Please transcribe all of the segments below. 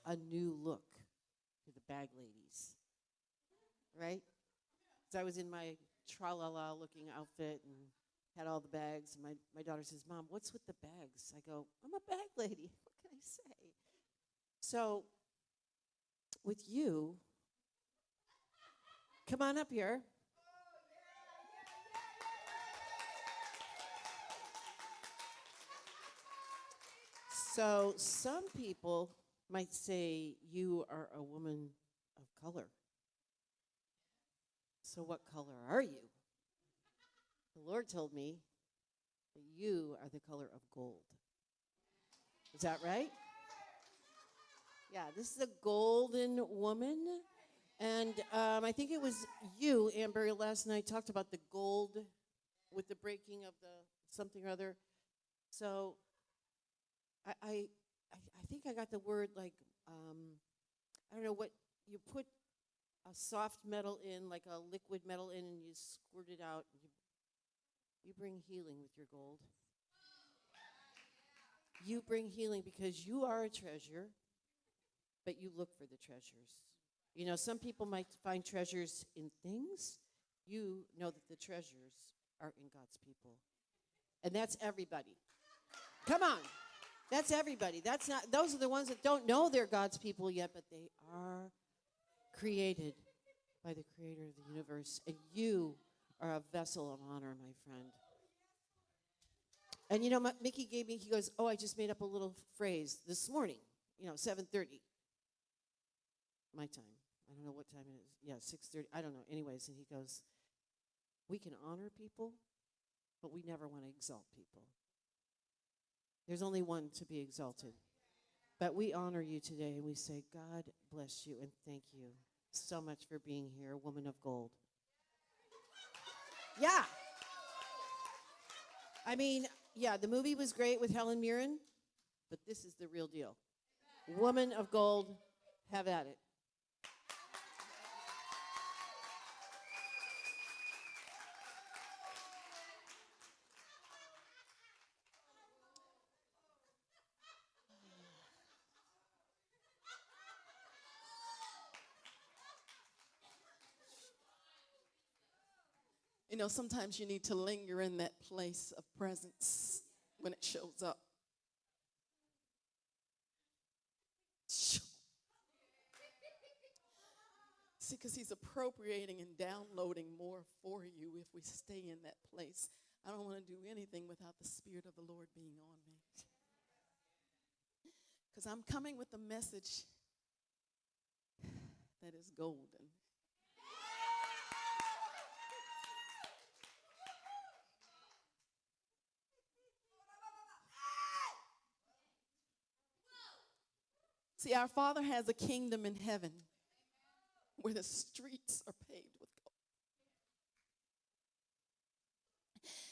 a new look to the bag ladies, right? So I was in my tra-la-la looking outfit and had all the bags. And my daughter says, Mom, what's with the bags? I go, I'm a bag lady. What can I say? So with you, come on up here. So some people might say you are a woman of color. So what color are you? The Lord told me that you are the color of gold. Is that right? Yeah, this is a golden woman. And I think it was you, Amber, last night talked about the gold with the breaking of the something or other. So I think I got the word like, I don't know what, you put a soft metal in, like a liquid metal in, and you squirt it out. And you bring healing with your gold. You bring healing because you are a treasure, but you look for the treasures. You know, some people might find treasures in things. You know that the treasures are in God's people. And that's everybody. Come on. That's everybody. That's not, those are the ones that don't know they're God's people yet, but they are created by the creator of the universe. And you are a vessel of honor, my friend. And you know, Mickey gave me, he goes, I just made up a little phrase this morning, 7:30. My time. I don't know what time it is. Yeah, 6:30. I don't know. Anyways, and he goes, we can honor people, but we never want to exalt people. There's only one to be exalted. But we honor you today, and we say, God bless you, and thank you so much for being here, woman of gold. Yeah. I mean, yeah, the movie was great with Helen Mirren, but this is the real deal. Woman of gold, have at it. You know, sometimes you need to linger in that place of presence when it shows up. See, because he's appropriating and downloading more for you if we stay in that place. I don't want to do anything without the Spirit of the Lord being on me. Because I'm coming with a message that is golden. See, our Father has a kingdom in heaven where the streets are paved with gold.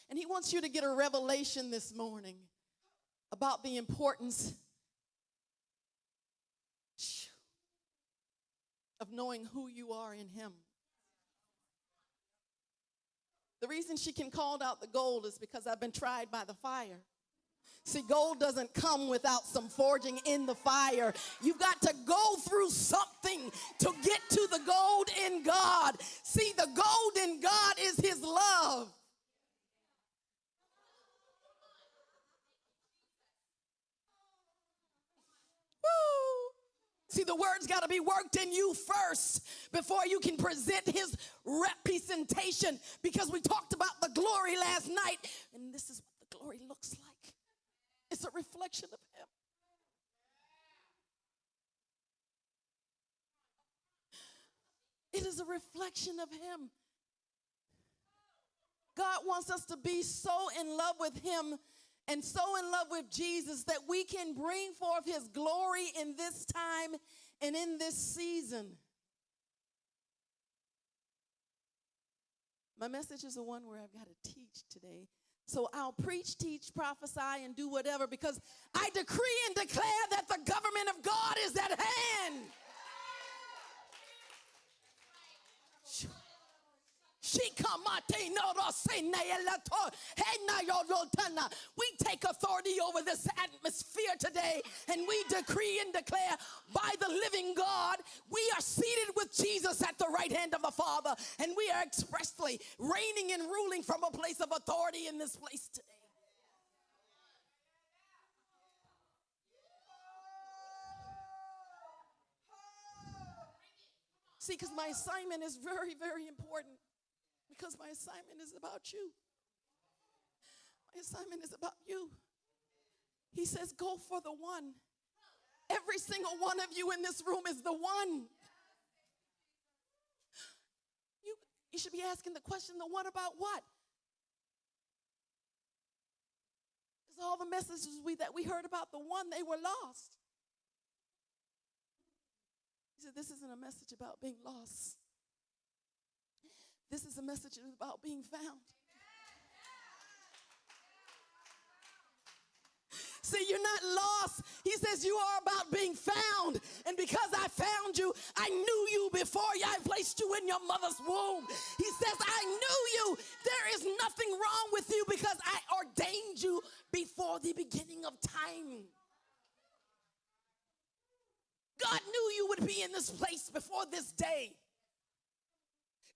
And he wants you to get a revelation this morning about the importance of knowing who you are in him. The reason she can call out the gold is because I've been tried by the fire. See, gold doesn't come without some forging in the fire. You've got to go through something to get to the gold in God. See, the gold in God is his love. Woo! See, the word's got to be worked in you first before you can present his representation, because we talked about the glory last night, and this is what the glory looks like. It's a reflection of him. It is a reflection of him. God wants us to be so in love with him and so in love with Jesus that we can bring forth his glory in this time and in this season. My message is the one where I've got to teach today. So I'll preach, teach, prophesy, and do whatever, because I decree and declare that the government of God is at hand. She come We take authority over this atmosphere today, and we decree and declare by the living God, we are seated with Jesus at the right hand of the Father, and we are expressly reigning and ruling from a place of authority in this place today. See, because my assignment is very, very important. Because my assignment is about you. My assignment is about you. He says, go for the one. Every single one of you in this room is the one. You should be asking the question, the one about what? Because all the messages that we heard about the one, they were lost. He said, this isn't a message about being lost. This is a message about being found. See, you're not lost. He says you are about being found. And because I found you, I knew you before I placed you in your mother's womb. He says, I knew you. There is nothing wrong with you because I ordained you before the beginning of time. God knew you would be in this place before this day.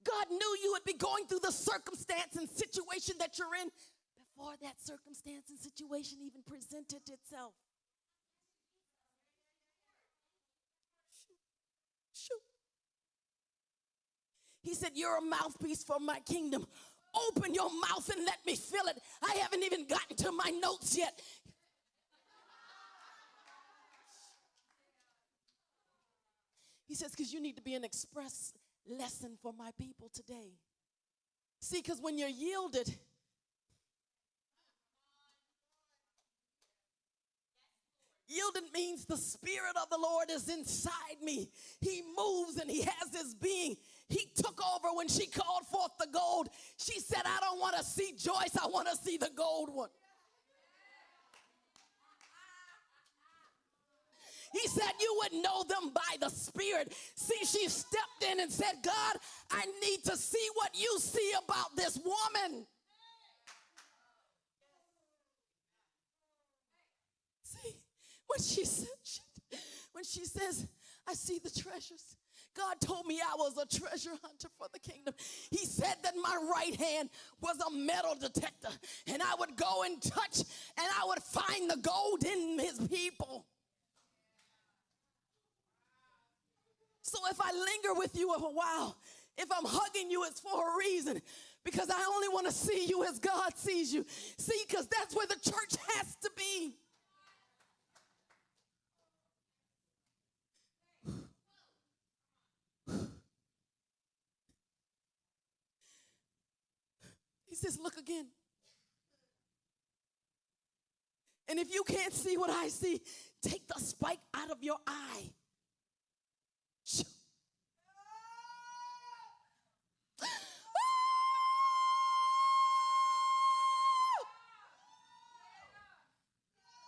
God knew you would be going through the circumstance and situation that you're in before that circumstance and situation even presented itself. Shoot. He said, you're a mouthpiece for my kingdom. Open your mouth and let me fill it. I haven't even gotten to my notes yet. He says, because you need to be an express lesson for my people today. See, because when you're yielded, yielded means the Spirit of the Lord is inside me. He moves and he has his being. He took over when she called forth the gold. She said, I don't want to see Joyce, I want to see the gold one. He said you would know them by the Spirit. See, she stepped in and said, God, I need to see what you see about this woman. See, when she says, I see the treasures. God told me I was a treasure hunter for the kingdom. He said that my right hand was a metal detector, and I would go and touch, and I would find the gold in his people. So if I linger with you a while, if I'm hugging you, it's for a reason. Because I only want to see you as God sees you. See, because that's where the church has to be. He says, look again. And if you can't see what I see, take the spike out of your eye.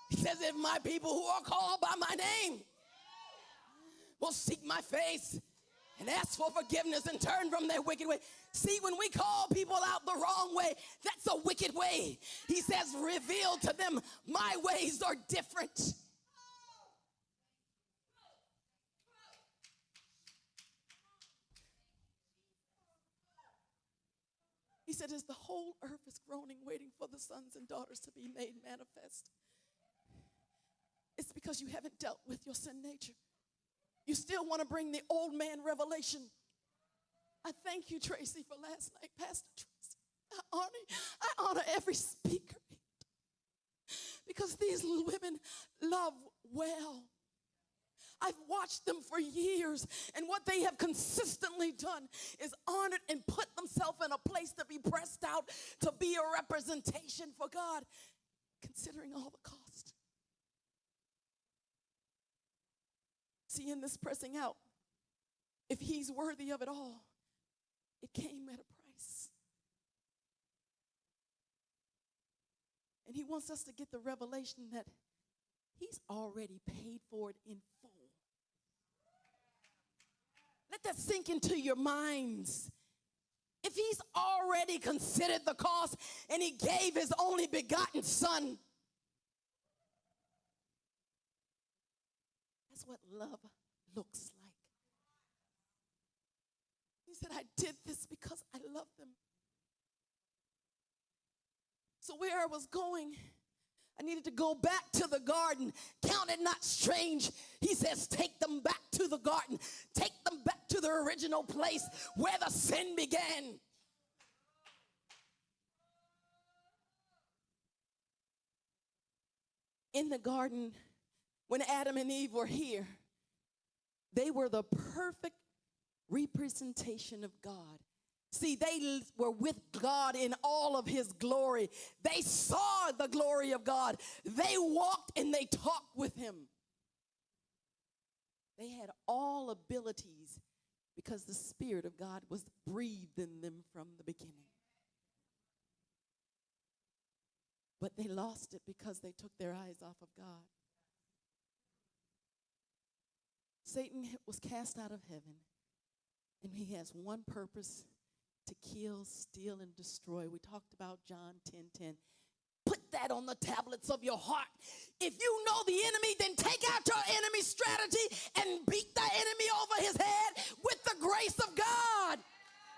He says, if my people who are called by my name will seek my face and ask for forgiveness and turn from their wicked way. See, when we call people out the wrong way, that's a wicked way. He says, reveal to them my ways are different. He said, as the whole earth is groaning, waiting for the sons and daughters to be made manifest, it's because you haven't dealt with your sin nature. You still want to bring the old man revelation. I thank you, Tracy, for last night, Pastor Tracy. I honor every speaker because these women love well. I've watched them for years, and what they have consistently done is honored and put themselves in a place to be pressed out, to be a representation for God, considering all the cost. See, in this pressing out, if he's worthy of it all, it came at a price. And he wants us to get the revelation that he's already paid for it in full. Let that sink into your minds. If if he's already considered the cost and he gave his only begotten son, that's what love looks like. He said, I did this because I love them. So where I was going, I needed to go back to the garden. Count it not strange. He says, take them back to the garden. Take them back to the original place where the sin began. In the garden, when Adam and Eve were here, they were the perfect representation of God. See, they were with God in all of his glory. They saw the glory of God. They walked and they talked with him. They had all abilities because the Spirit of God was breathed in them from the beginning. But they lost it because they took their eyes off of God. Satan was cast out of heaven, and he has one purpose: to kill, steal, and destroy. We talked about John 10:10. Put that on the tablets of your heart. If you know the enemy, then take out your enemy strategy and beat the enemy over his head with the grace of God.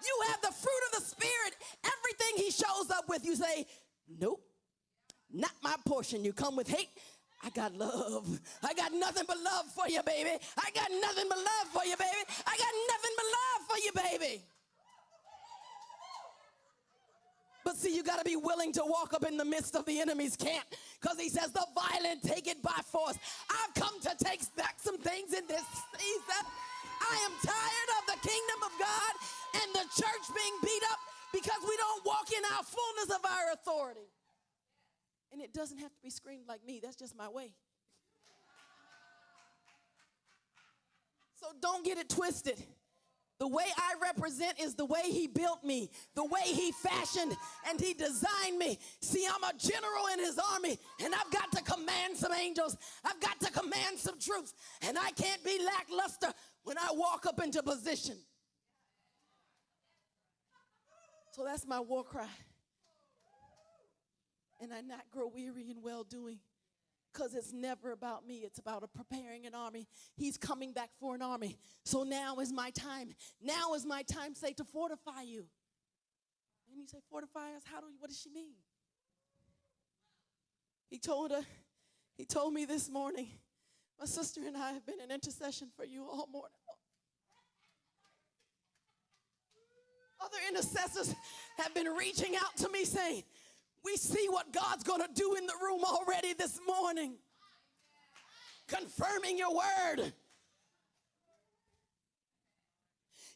You have the fruit of the Spirit. Everything he shows up with, you say, nope, not my portion. You come with hate. I got love. I got nothing but love for you, baby. I got nothing but love for you, baby. I got nothing but love for you, baby. But see, you got to be willing to walk up in the midst of the enemy's camp, because he says the violent take it by force. I've come to take back some things in this season. I am tired of the kingdom of God and the church being beat up because we don't walk in our fullness of our authority. And it doesn't have to be screamed like me. That's just my way. So don't get it twisted. The way I represent is the way he built me, the way he fashioned and he designed me. See, I'm a general in his army, and I've got to command some angels. I've got to command some troops, and I can't be lackluster when I walk up into position. So that's my war cry. And I not grow weary in well-doing, because it's never about me. It's about preparing an army. He's coming back for an army. So now is my time. Now is my time, say, to fortify you. And you say, fortify us? What does she mean? He told me this morning, my sister and I have been in intercession for you all morning. Other intercessors have been reaching out to me saying, we see what God's going to do in the room already this morning. Confirming your word.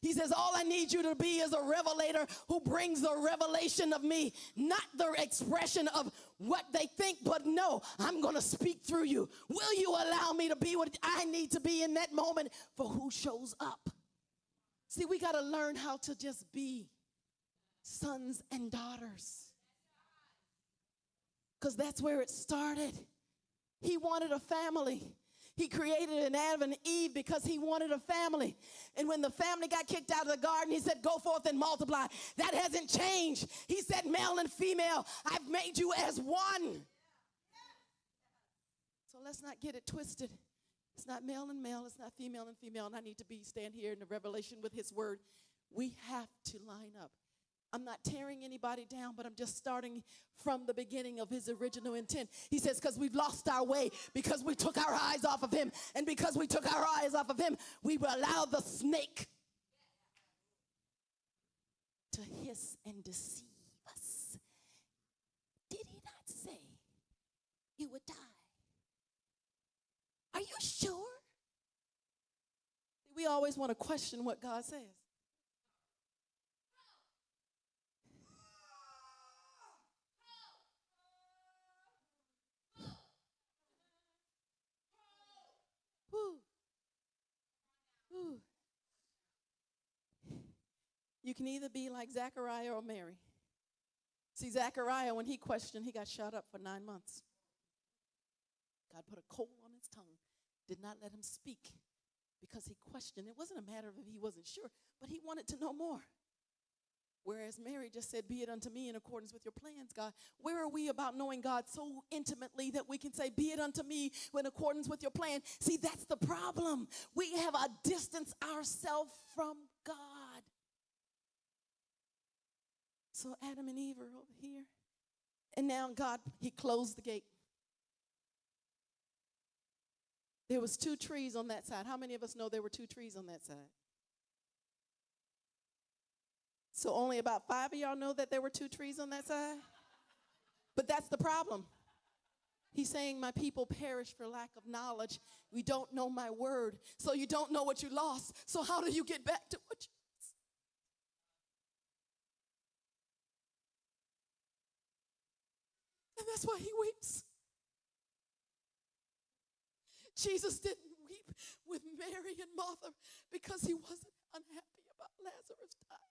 He says, all I need you to be is a revelator who brings the revelation of me, not the expression of what they think, but no, I'm going to speak through you. Will you allow me to be what I need to be in that moment for who shows up? See, we got to learn how to just be sons and daughters. Because that's where it started. He wanted a family. He created an Adam and Eve because he wanted a family. And when the family got kicked out of the garden, he said, go forth and multiply. That hasn't changed. He said, male and female, I've made you as one. So let's not get it twisted. It's not male and male. It's not female and female. And I need to stand here in the revelation with his word. We have to line up. I'm not tearing anybody down, but I'm just starting from the beginning of his original intent. He says, because we've lost our way, because we took our eyes off of him. And because we took our eyes off of him, we will allow the snake to hiss and deceive us. Did he not say you would die? Are you sure? We always want to question what God says. You can either be like Zechariah or Mary. See, Zechariah, when he questioned, he got shut up for 9 months. God put a coal on his tongue, did not let him speak because he questioned. It wasn't a matter of if he wasn't sure, but he wanted to know more. Whereas Mary just said, be it unto me in accordance with your plans, God. Where are we about knowing God so intimately that we can say, be it unto me in accordance with your plan? See, that's the problem. We have distanced ourselves from God. So Adam and Eve are over here. And now God, he closed the gate. There was 2 trees on that side. How many of us know there were 2 trees on that side? So only about 5 of y'all know that there were 2 trees on that side? But that's the problem. He's saying my people perish for lack of knowledge. We don't know my word. So you don't know what you lost. So how do you get back to what you lost? And that's why he weeps. Jesus didn't weep with Mary and Martha because he wasn't unhappy about Lazarus dying.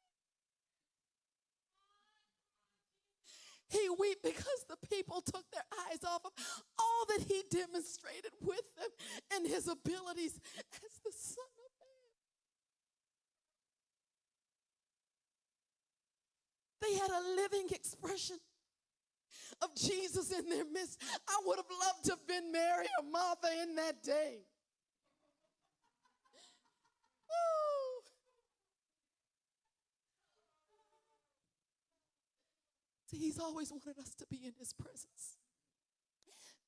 He wept because the people took their eyes off of all that he demonstrated with them and his abilities as the Son of Man. They had a living expression of Jesus in their midst. I would have loved to have been Mary or Martha in that day. Woo. See, he's always wanted us to be in his presence.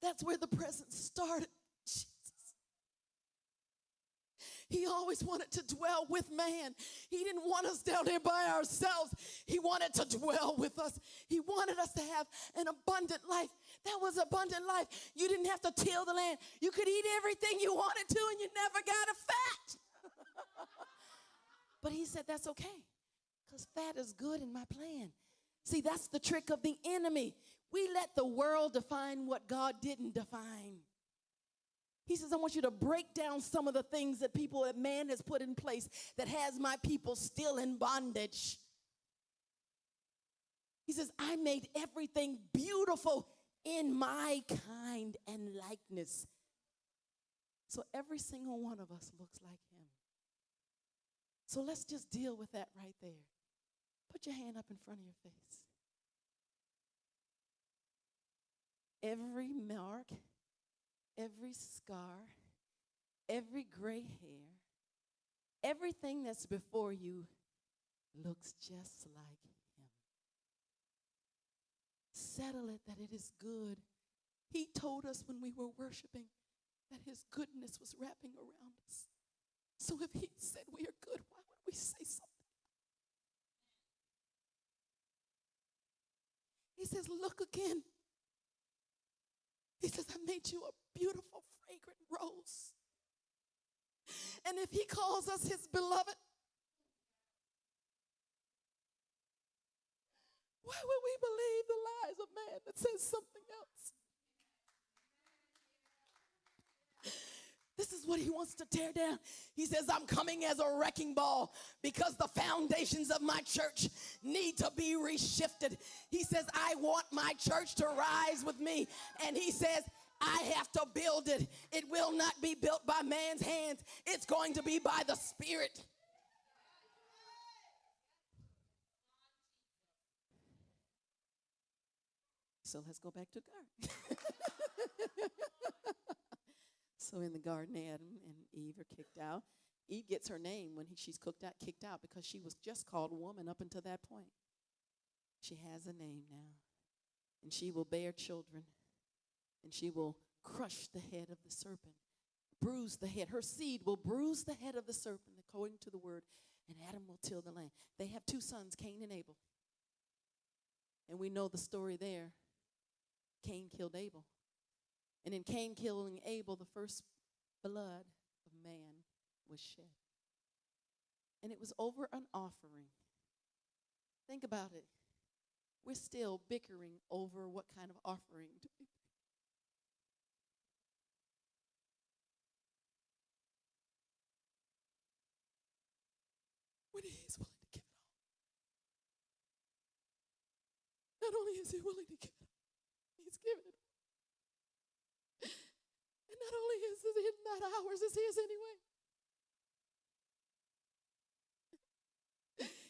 That's where the presence started. Jesus. He always wanted to dwell with man. He didn't want us down there by ourselves. He wanted to dwell with us. He wanted us to have an abundant life. That was abundant life. You didn't have to till the land. You could eat everything you wanted to and you never got a fat. But he said, that's okay, because fat is good in my plan. See, that's the trick of the enemy. We let the world define what God didn't define. He says, I want you to break down some of the things that man has put in place that has my people still in bondage. He says, I made everything beautiful in my kind and likeness. So every single one of us looks like him. So let's just deal with that right there. Put your hand up in front of your face. Every mark, every scar, every gray hair, everything that's before you looks just like him. Settle it that it is good. He told us when we were worshiping that his goodness was wrapping around us. So if he said we are good, why would we say something? He says, look again. He says, I made you a beautiful, fragrant rose. And if he calls us his beloved, why would we believe the lies of man that says something else? This is what he wants to tear down. He says, I'm coming as a wrecking ball because the foundations of my church need to be reshifted. He says, I want my church to rise with me. And he says, I have to build it. It will not be built by man's hands. It's going to be by the Spirit. So let's go back to garden. So in the garden, Adam and Eve are kicked out. Eve gets her name when she's kicked out because she was just called woman up until that point. She has a name now. And she will bear children. And she will crush the head of the serpent. Bruise the head. Her seed will bruise the head of the serpent according to the word. And Adam will till the land. They have 2 sons, Cain and Abel. And we know the story there. Cain killed Abel. And in Cain killing Abel, the first blood of man was shed. And it was over an offering. Think about it. We're still bickering over what kind of offering to be. When he's willing to give it all. Not only is he willing to give it all, he's given it all. And not only is it not ours, it's his anyway.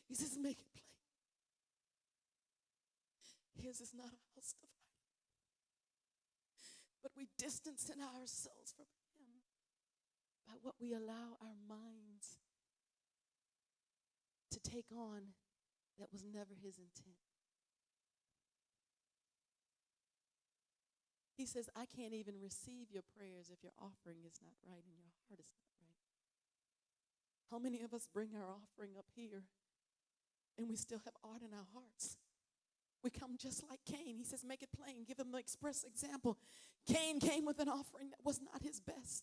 He says, make it plain. his is not a house divided. But we distance ourselves from him by what we allow our minds to take on that was never his intent. He says, I can't even receive your prayers if your offering is not right and your heart is not right. How many of us bring our offering up here and we still have art in our hearts? We come just like Cain. He says, make it plain. Give him the express example. Cain came with an offering that was not his best.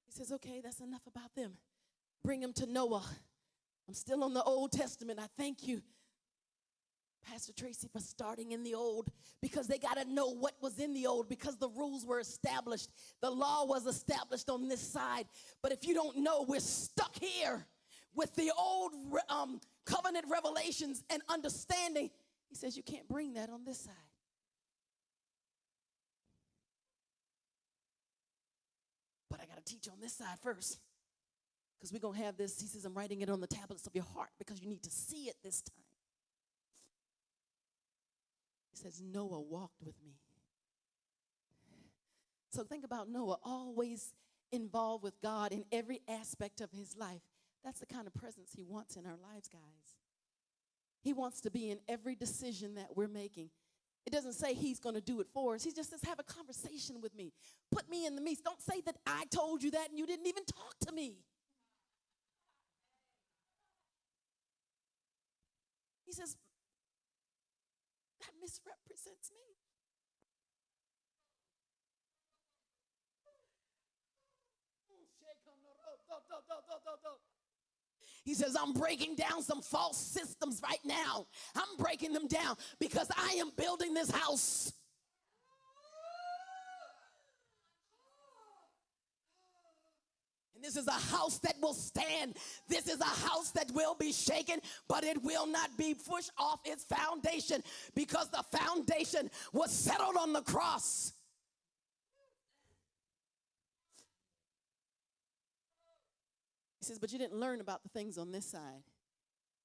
He says, okay, that's enough about them. Bring them to Noah. I'm still on the Old Testament. I thank you, Pastor Tracy, for starting in the Old, because they got to know what was in the Old, because the rules were established. The law was established on this side. But if you don't know, we're stuck here with the old covenant revelations and understanding. He says you can't bring that on this side. But I got to teach on this side first, because we're going to have this. He says, I'm writing it on the tablets of your heart because you need to see it this time. He says, Noah walked with me. So think about Noah, always involved with God in every aspect of his life. That's the kind of presence he wants in our lives, guys. He wants to be in every decision that we're making. It doesn't say he's going to do it for us. He just says, have a conversation with me. Put me in the midst. Don't say that I told you that and you didn't even talk to me. He says, that misrepresents me. He says, I'm breaking down some false systems right now. I'm breaking them down because I am building this house. And this is a house that will stand. This is a house that will be shaken, but it will not be pushed off its foundation, because the foundation was settled on the cross. He says, but you didn't learn about the things on this side.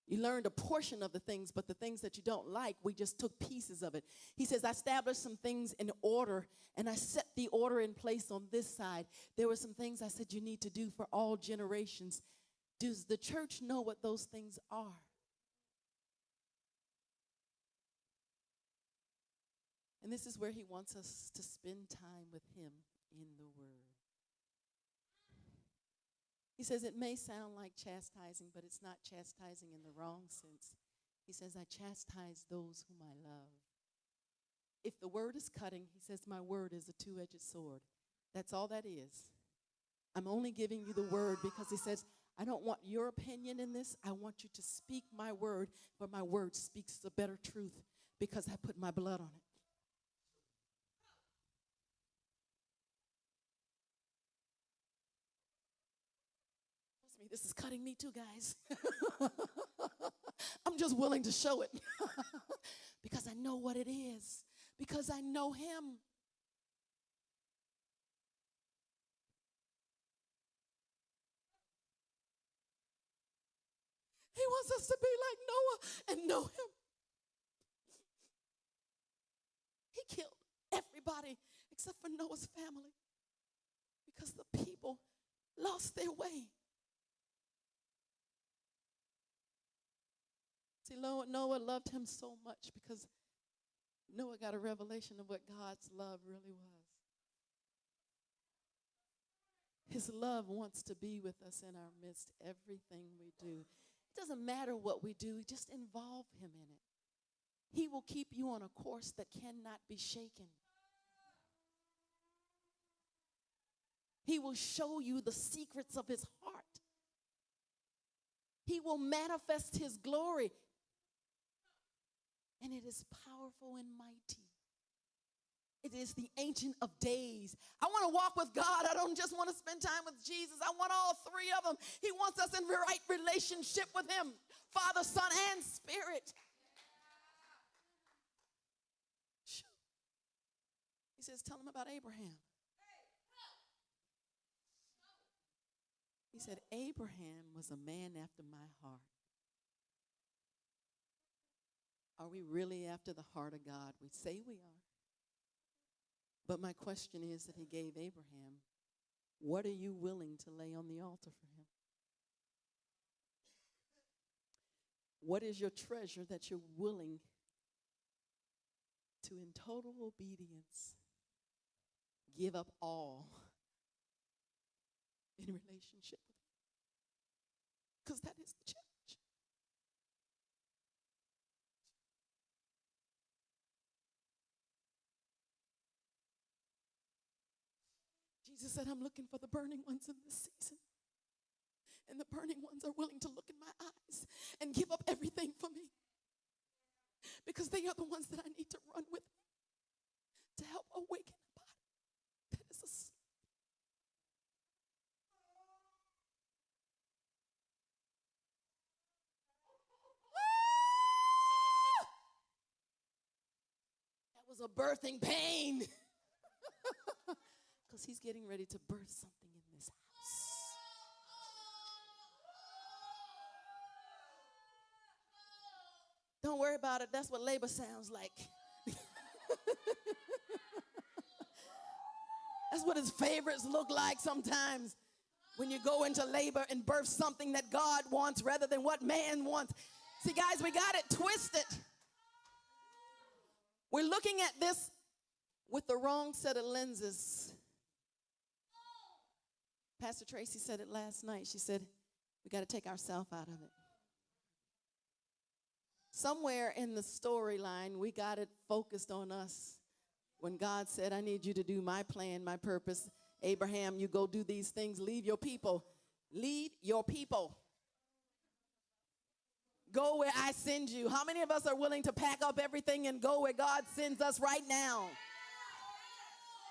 You learned a portion of the things, but the things that you don't like, we just took pieces of it. He says, I established some things in order, and I set the order in place on this side. There were some things I said you need to do for all generations. Does the church know what those things are? And this is where he wants us to spend time with him in the Word. He says it may sound like chastising, but it's not chastising in the wrong sense. He says, I chastise those whom I love. If the word is cutting, he says, my word is a two-edged sword. That's all that is. I'm only giving you the word because he says, I don't want your opinion in this. I want you to speak my word, but my word speaks the better truth because I put my blood on it. This is cutting me too, guys. I'm just willing to show it because I know what it is, because I know him. He wants us to be like Noah and know him. He killed everybody except for Noah's family because the people lost their way. See, Noah loved him so much because Noah got a revelation of what God's love really was. His love wants to be with us in our midst, everything we do. It doesn't matter what we do, just involve him in it. He will keep you on a course that cannot be shaken. He will show you the secrets of his heart. He will manifest his glory. and it is powerful and mighty. It is the Ancient of Days. I want to walk with God. I don't just want to spend time with Jesus. I want all three of them. He wants us in right relationship with him, Father, Son, and Spirit. He says, tell him about Abraham. He said, Abraham was a man after my heart. Are we really after the heart of God? We say we are. But my question is that he gave Abraham, what are you willing to lay on the altar for him? What is your treasure that you're willing to, in total obedience, give up all in relationship with him? Because that is the challenge. Jesus said, I'm looking for the burning ones in this season. And the burning ones are willing to look in my eyes and give up everything for me. Because they are the ones that I need to run with me to help awaken a body that is asleep. That was a birthing pain. Because he's getting ready to birth something in this house. Don't worry about it. That's what labor sounds like. That's what his favorites look like sometimes when you go into labor and birth something that God wants rather than what man wants. See, guys, we got it twisted. We're looking at this with the wrong set of lenses. Pastor Tracy said it last night. She said, we got to take ourselves out of it. Somewhere in the storyline, we got it focused on us. When God said, I need you to do my plan, my purpose. Abraham, you go do these things. Leave your people. Lead your people. Go where I send you. How many of us are willing to pack up everything and go where God sends us right now?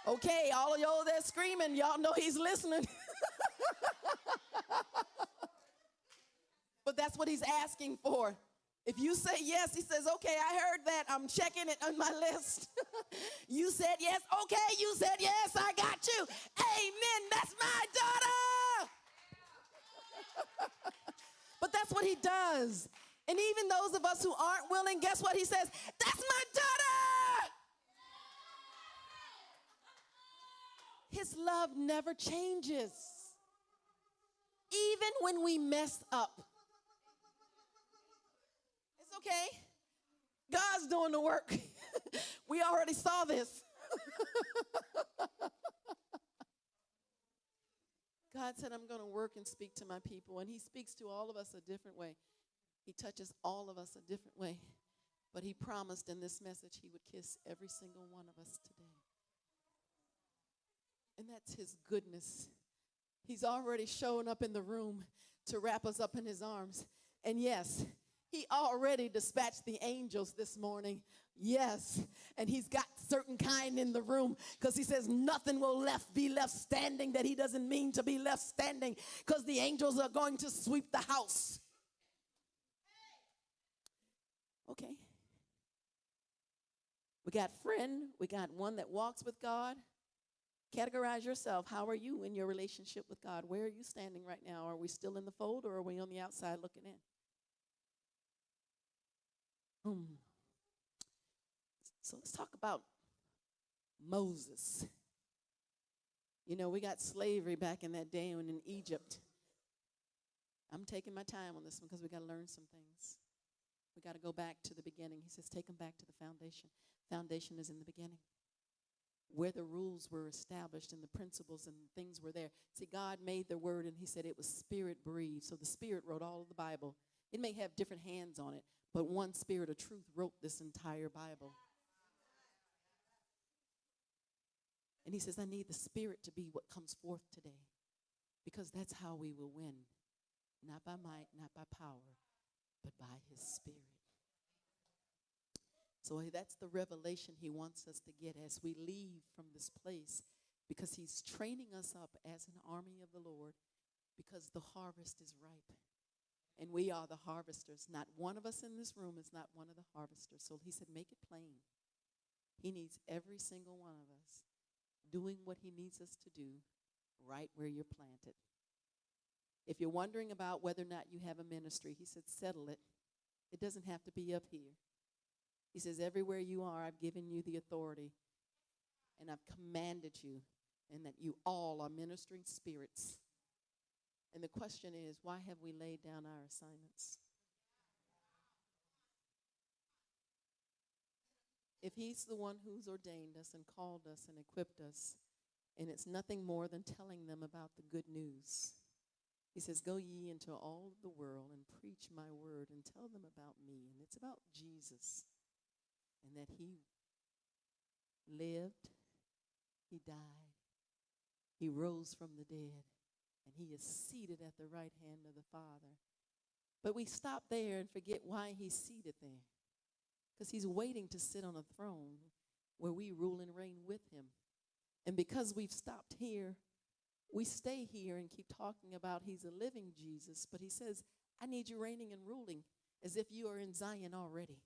Okay, all of y'all there screaming, y'all know he's listening. But that's what he's asking for. If you say yes, he says, okay, I heard that. I'm checking it on my list. You said yes. Okay, you said yes. I got you. Amen. That's my daughter. But that's what he does. And even those of us who aren't willing, guess what he says? That's my daughter. His love never changes. Even when we mess up. It's okay. God's doing the work. We already saw this. God said, I'm going to work and speak to my people. And he speaks to all of us a different way. He touches all of us a different way. But he promised in this message he would kiss every single one of us today. And that's his goodness. He's already shown up in the room to wrap us up in his arms. And yes, he already dispatched the angels this morning. Yes. And he's got certain kind in the room because he says nothing will be left standing that he doesn't mean to be left standing because the angels are going to sweep the house. Okay. We got friend. We got one that walks with God. Categorize yourself. How are you in your relationship with God? Where are you standing right now? Are we still in the fold or are we on the outside looking in? So let's talk about Moses. You know, we got slavery back in that day and in Egypt. I'm taking my time on this one because we got to learn some things. We got to go back to the beginning. He says, take them back to the foundation. Foundation is in the beginning, where the rules were established and the principles and things were there. See, God made the word, and he said it was spirit-breathed. So the Spirit wrote all of the Bible. It may have different hands on it, but one Spirit of truth wrote this entire Bible. And he says, I need the Spirit to be what comes forth today, because that's how we will win. Not by might, not by power, but by his Spirit. So that's the revelation he wants us to get as we leave from this place, because he's training us up as an army of the Lord, because the harvest is ripe. And we are the harvesters. Not one of us in this room is not one of the harvesters. So he said, make it plain. He needs every single one of us doing what he needs us to do right where you're planted. If you're wondering about whether or not you have a ministry, he said, settle it. It doesn't have to be up here. He says, everywhere you are, I've given you the authority, and I've commanded you, and that you all are ministering spirits. And the question is, why have we laid down our assignments? If he's the one who's ordained us and called us and equipped us, and it's nothing more than telling them about the good news. He says, go ye into all the world and preach my word and tell them about me. And it's about Jesus, and that he lived, he died, he rose from the dead, and he is seated at the right hand of the Father. But we stop there and forget why he's seated there. Because he's waiting to sit on a throne where we rule and reign with him. And because we've stopped here, we stay here and keep talking about he's a living Jesus. But he says, I need you reigning and ruling as if you are in Zion already.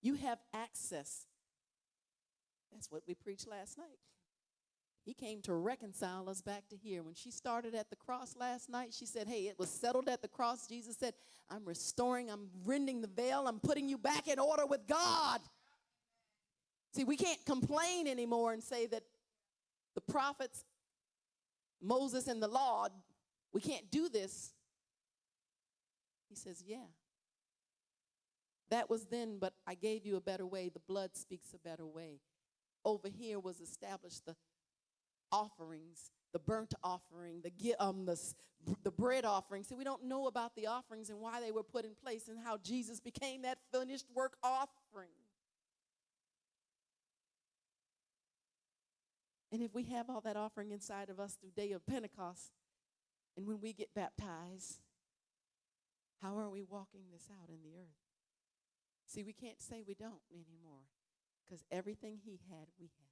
You have access. That's what we preached last night. He came to reconcile us back to here. When she started at the cross last night, she said, hey, it was settled at the cross. Jesus said, I'm restoring, I'm rending the veil, I'm putting you back in order with God. See, we can't complain anymore and say that the prophets, Moses and the law, we can't do this. He says, yeah. That was then, but I gave you a better way. The blood speaks a better way. Over here was established the offerings, the burnt offering, the bread offering. See, we don't know about the offerings and why they were put in place and how Jesus became that finished work offering. And if we have all that offering inside of us through day of Pentecost, and when we get baptized, how are we walking this out in the earth? See, we can't say we don't anymore, because everything he had, we have.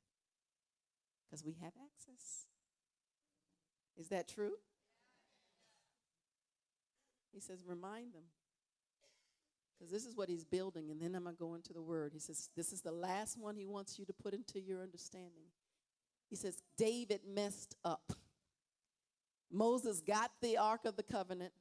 Because we have access. Is that true? He says, remind them. Because this is what he's building, and then I'm going to go into the word. He says, this is the last one he wants you to put into your understanding. He says, David messed up. Moses got the Ark of the Covenant,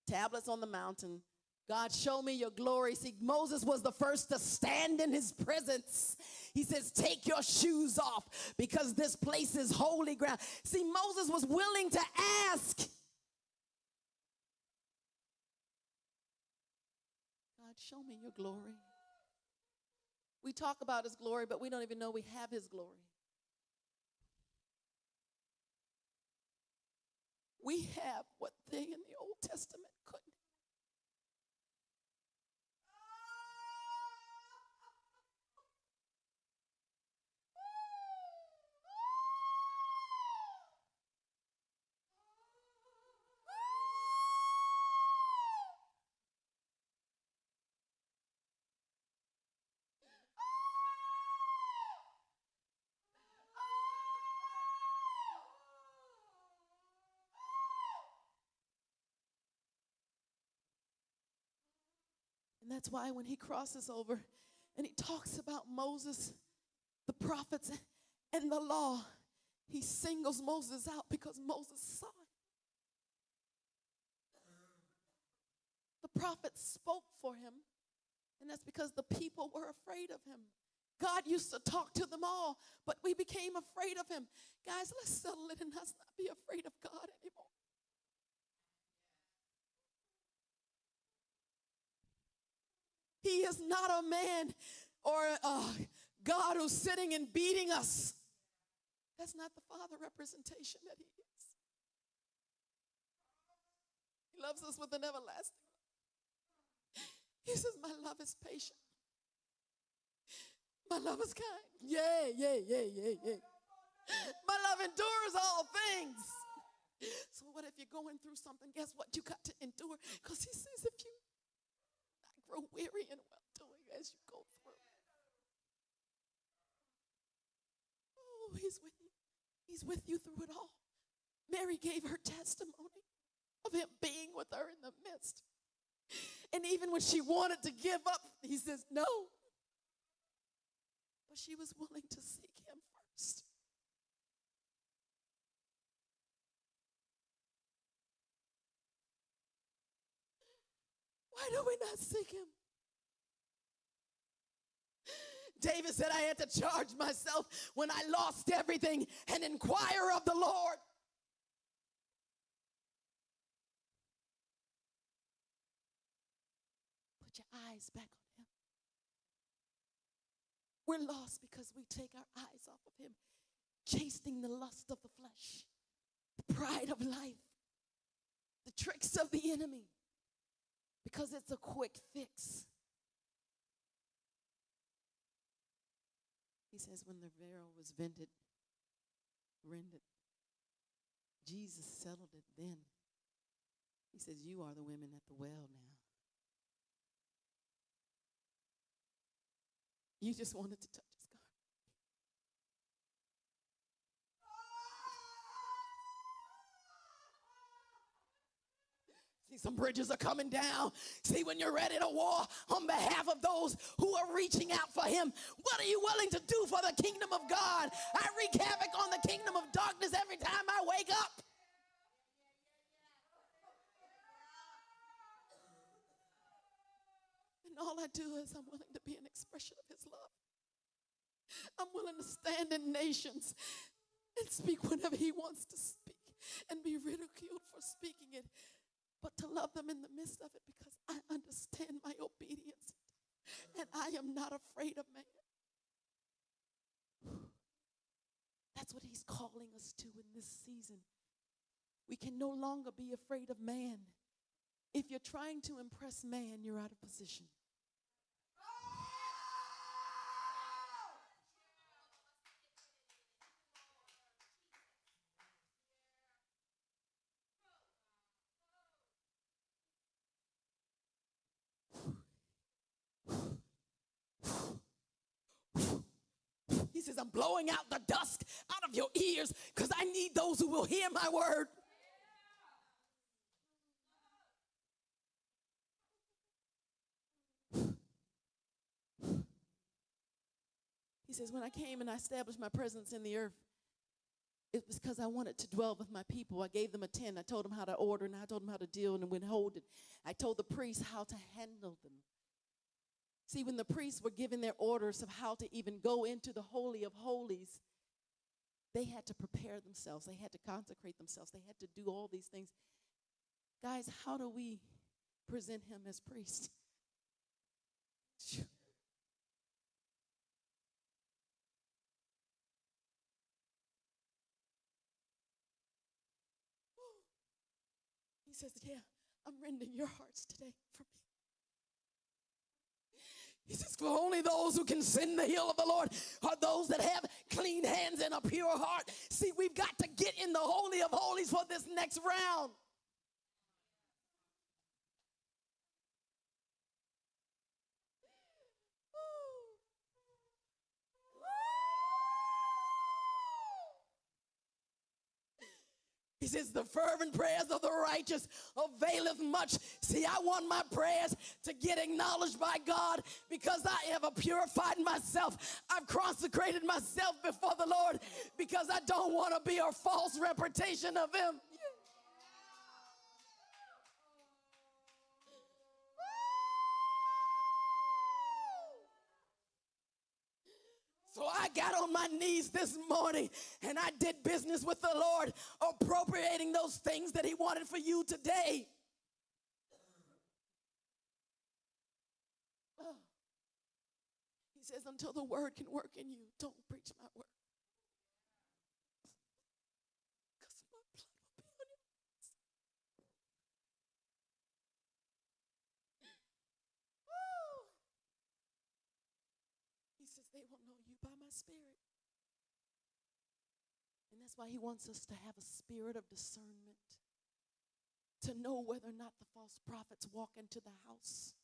tablets on the mountain. God, show me your glory. See, Moses was the first to stand in his presence. He says, take your shoes off because this place is holy ground. See, Moses was willing to ask. God, show me your glory. We talk about his glory, but we don't even know we have his glory. We have what they in the Old Testament couldn't. And that's why when he crosses over and he talks about Moses, the prophets, and the law, he singles Moses out because Moses saw it. The prophets spoke for him, and that's because the people were afraid of him. God used to talk to them all, but we became afraid of him. Guys, let's settle it and let's not be afraid of God anymore. He is not a man or a God who's sitting and beating us. That's not the Father representation that he is. He loves us with an everlasting love. He says, my love is patient. My love is kind. Yeah. My love endures all things. So what if you're going through something? Guess what? You got to endure. Because he says if you grow weary in well doing as you go through. Oh, he's with you. He's with you through it all. Mary gave her testimony of him being with her in the midst. And even when she wanted to give up, he says no. But she was willing to seek him first. Why do we not seek him? David said, I had to charge myself when I lost everything and inquire of the Lord. Put your eyes back on him. We're lost because we take our eyes off of him, chasing the lust of the flesh, the pride of life, the tricks of the enemy, because it's a quick fix. He says when the veil was rended, Jesus settled it then. He says, you are the women at the well now. You just wanted to touch his garment. See, some bridges are coming down. See, when you're ready to war on behalf of those who are reaching out for him, what are you willing to do for the kingdom of God? I wreak havoc on the kingdom of darkness every time I wake up. And all I do is I'm willing to be an expression of his love. I'm willing to stand in nations and speak whenever he wants to speak and be ridiculed for speaking it, but to love them in the midst of it because I understand my obedience and I am not afraid of man. That's what he's calling us to in this season. We can no longer be afraid of man. If you're trying to impress man, you're out of position. He says, I'm blowing out the dust out of your ears because I need those who will hear my word. He says, when I came and I established my presence in the earth, it was because I wanted to dwell with my people. I gave them a tent. I told them how to order, and I told them how to deal and withhold it. I told the priests how to handle them. See, when the priests were given their orders of how to even go into the Holy of Holies, they had to prepare themselves. They had to consecrate themselves. They had to do all these things. Guys, how do we present him as priest? He says, yeah, I'm rending your hearts today for me. He says, for only those who can send the hill of the Lord are those that have clean hands and a pure heart. See, we've got to get in the Holy of Holies for this next round. He says, the fervent prayers of the righteous availeth much. See, I want my prayers to get acknowledged by God because I have purified myself. I've consecrated myself before the Lord because I don't want to be a false reputation of him. So I got on my knees this morning and I did business with the Lord, appropriating those things that he wanted for you today. He says, until the word can work in you, don't preach my word. Because my blood will be on your hands. He says, they will know you by my spirit. And that's why he wants us to have a spirit of discernment, to know whether or not the false prophets walk into the house.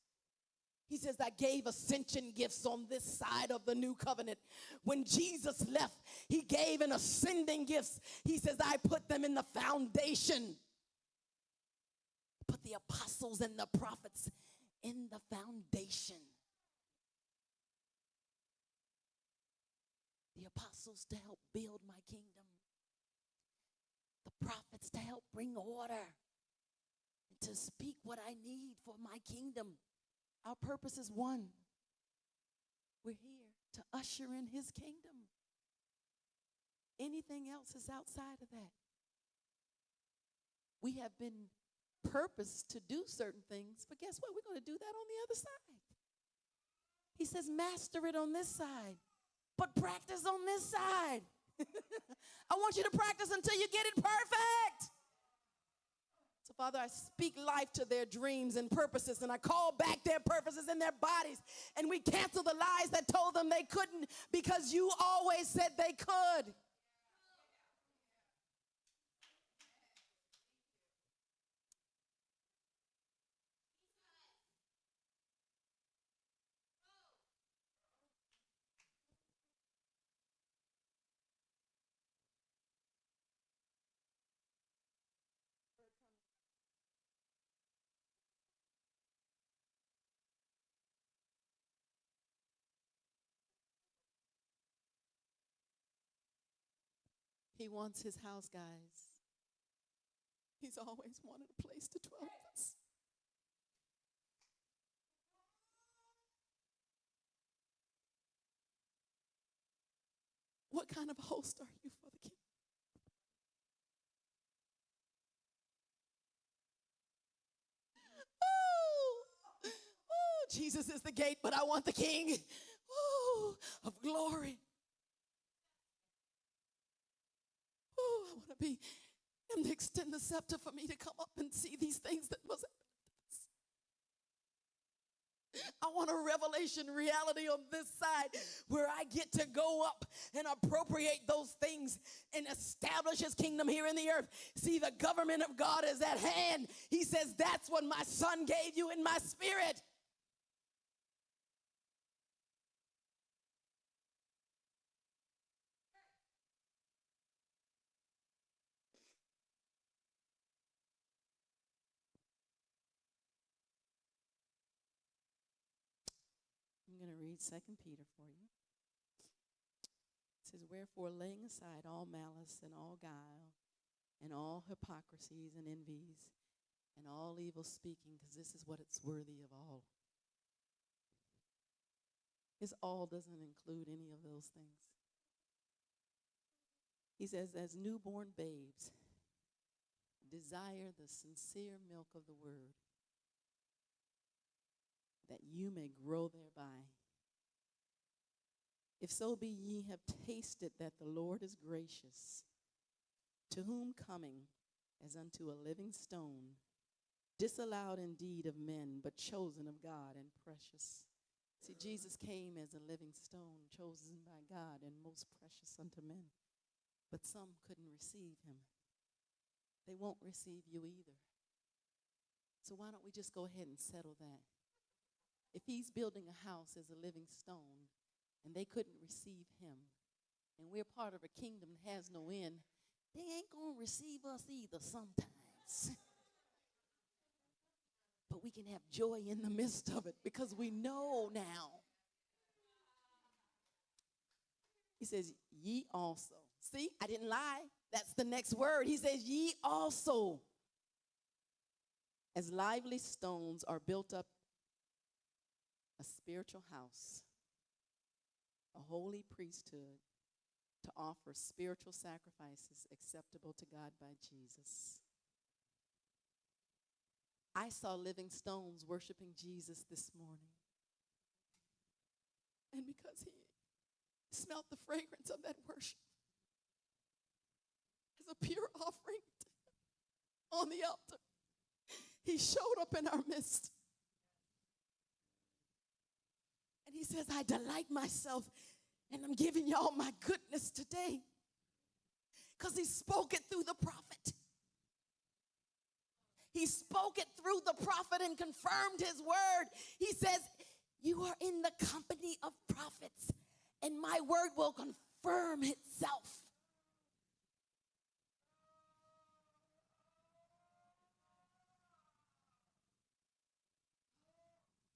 He says, I gave ascension gifts on this side of the new covenant. When Jesus left, he gave an ascending gifts. He says, I put them in the foundation. Put the apostles and the prophets in the foundation. The apostles to help build my kingdom. The prophets to help bring order. And to speak what I need for my kingdom. Our purpose is one. We're here to usher in his kingdom. Anything else is outside of that. We have been purposed to do certain things, but guess what? We're going to do that on the other side. He says, master it on this side, but practice on this side. I want you to practice until you get it perfect. So, Father, I speak life to their dreams and purposes, and I call back their purposes in their bodies, and we cancel the lies that told them they couldn't because you always said they could. He wants his house, guys. He's always wanted a place to dwell with us. What kind of host are you for the king? Oh, Jesus is the gate, but I want the king of glory. I want to be him to extend the scepter for me to come up and see these things that was. I want a revelation reality on this side where I get to go up and appropriate those things and establish his kingdom here in the earth. See, the government of God is at hand. He says, that's what my son gave you in my spirit. I'm going to read 2 Peter for you. It says, wherefore, laying aside all malice and all guile and all hypocrisies and envies and all evil speaking, because this is what it's worthy of all. His all doesn't include any of those things. He says, as newborn babes, desire the sincere milk of the word, that you may grow thereby. If so be ye have tasted that the Lord is gracious, to whom coming as unto a living stone, disallowed indeed of men, but chosen of God and precious. See, Jesus came as a living stone, chosen by God and most precious unto men. But some couldn't receive him. They won't receive you either. So why don't we just go ahead and settle that? If he's building a house as a living stone and they couldn't receive him, and we're part of a kingdom that has no end, they ain't going to receive us either sometimes. But we can have joy in the midst of it because we know now. He says, ye also. See, I didn't lie. That's the next word. He says, ye also, as lively stones, are built up a spiritual house, a holy priesthood, to offer spiritual sacrifices acceptable to God by Jesus. I saw living stones worshiping Jesus this morning. And because he smelt the fragrance of that worship as a pure offering on the altar, he showed up in our midst. And he says, I delight myself, and I'm giving y'all my goodness today. Because he spoke it through the prophet. He spoke it through the prophet and confirmed his word. He says, You are in the company of prophets, and my word will confirm itself.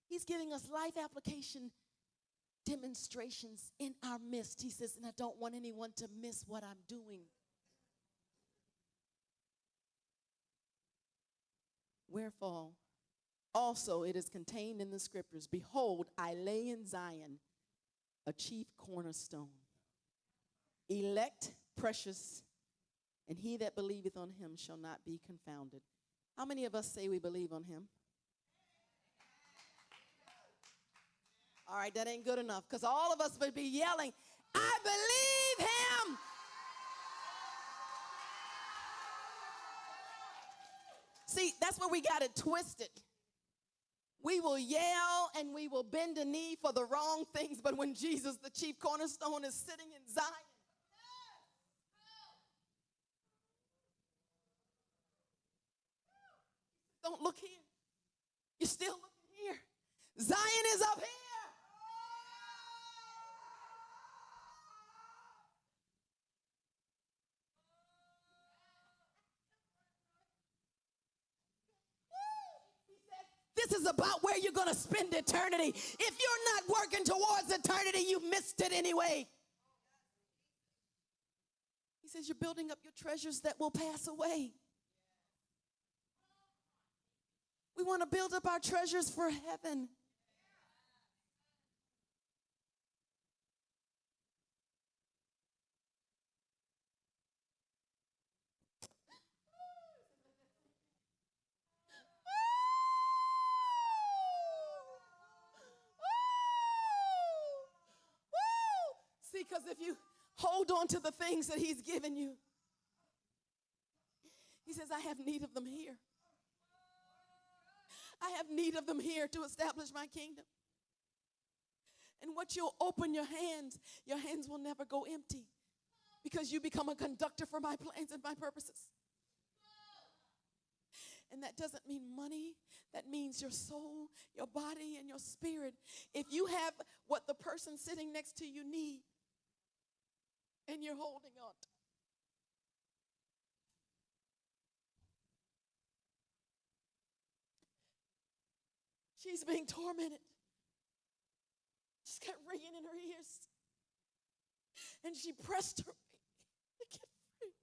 He's giving us life application demonstrations in our midst. He says, and I don't want anyone to miss what I'm doing. Wherefore, also it is contained in the scriptures, behold, I lay in Zion a chief cornerstone, elect, precious, and he that believeth on him shall not be confounded. How many of us say we believe on him? All right, that ain't good enough, because all of us would be yelling, I believe him. See, that's where we got it twisted. We will yell and we will bend a knee for the wrong things, but when Jesus, the chief cornerstone, is sitting in Zion, don't look here. You're still looking here. Zion is up here. This is about where you're going to spend eternity. If you're not working towards eternity, you missed it anyway. He says you're building up your treasures that will pass away. We want to build up our treasures for heaven. See, because if you hold on to the things that he's given you, he says, I have need of them here. I have need of them here to establish my kingdom. And what you'll open your hands will never go empty, because you become a conductor for my plans and my purposes. And that doesn't mean money. That means your soul, your body, and your spirit. If you have what the person sitting next to you need, and you're holding on to, she's being tormented. She's got ringing in her ears. And she pressed her way to get free,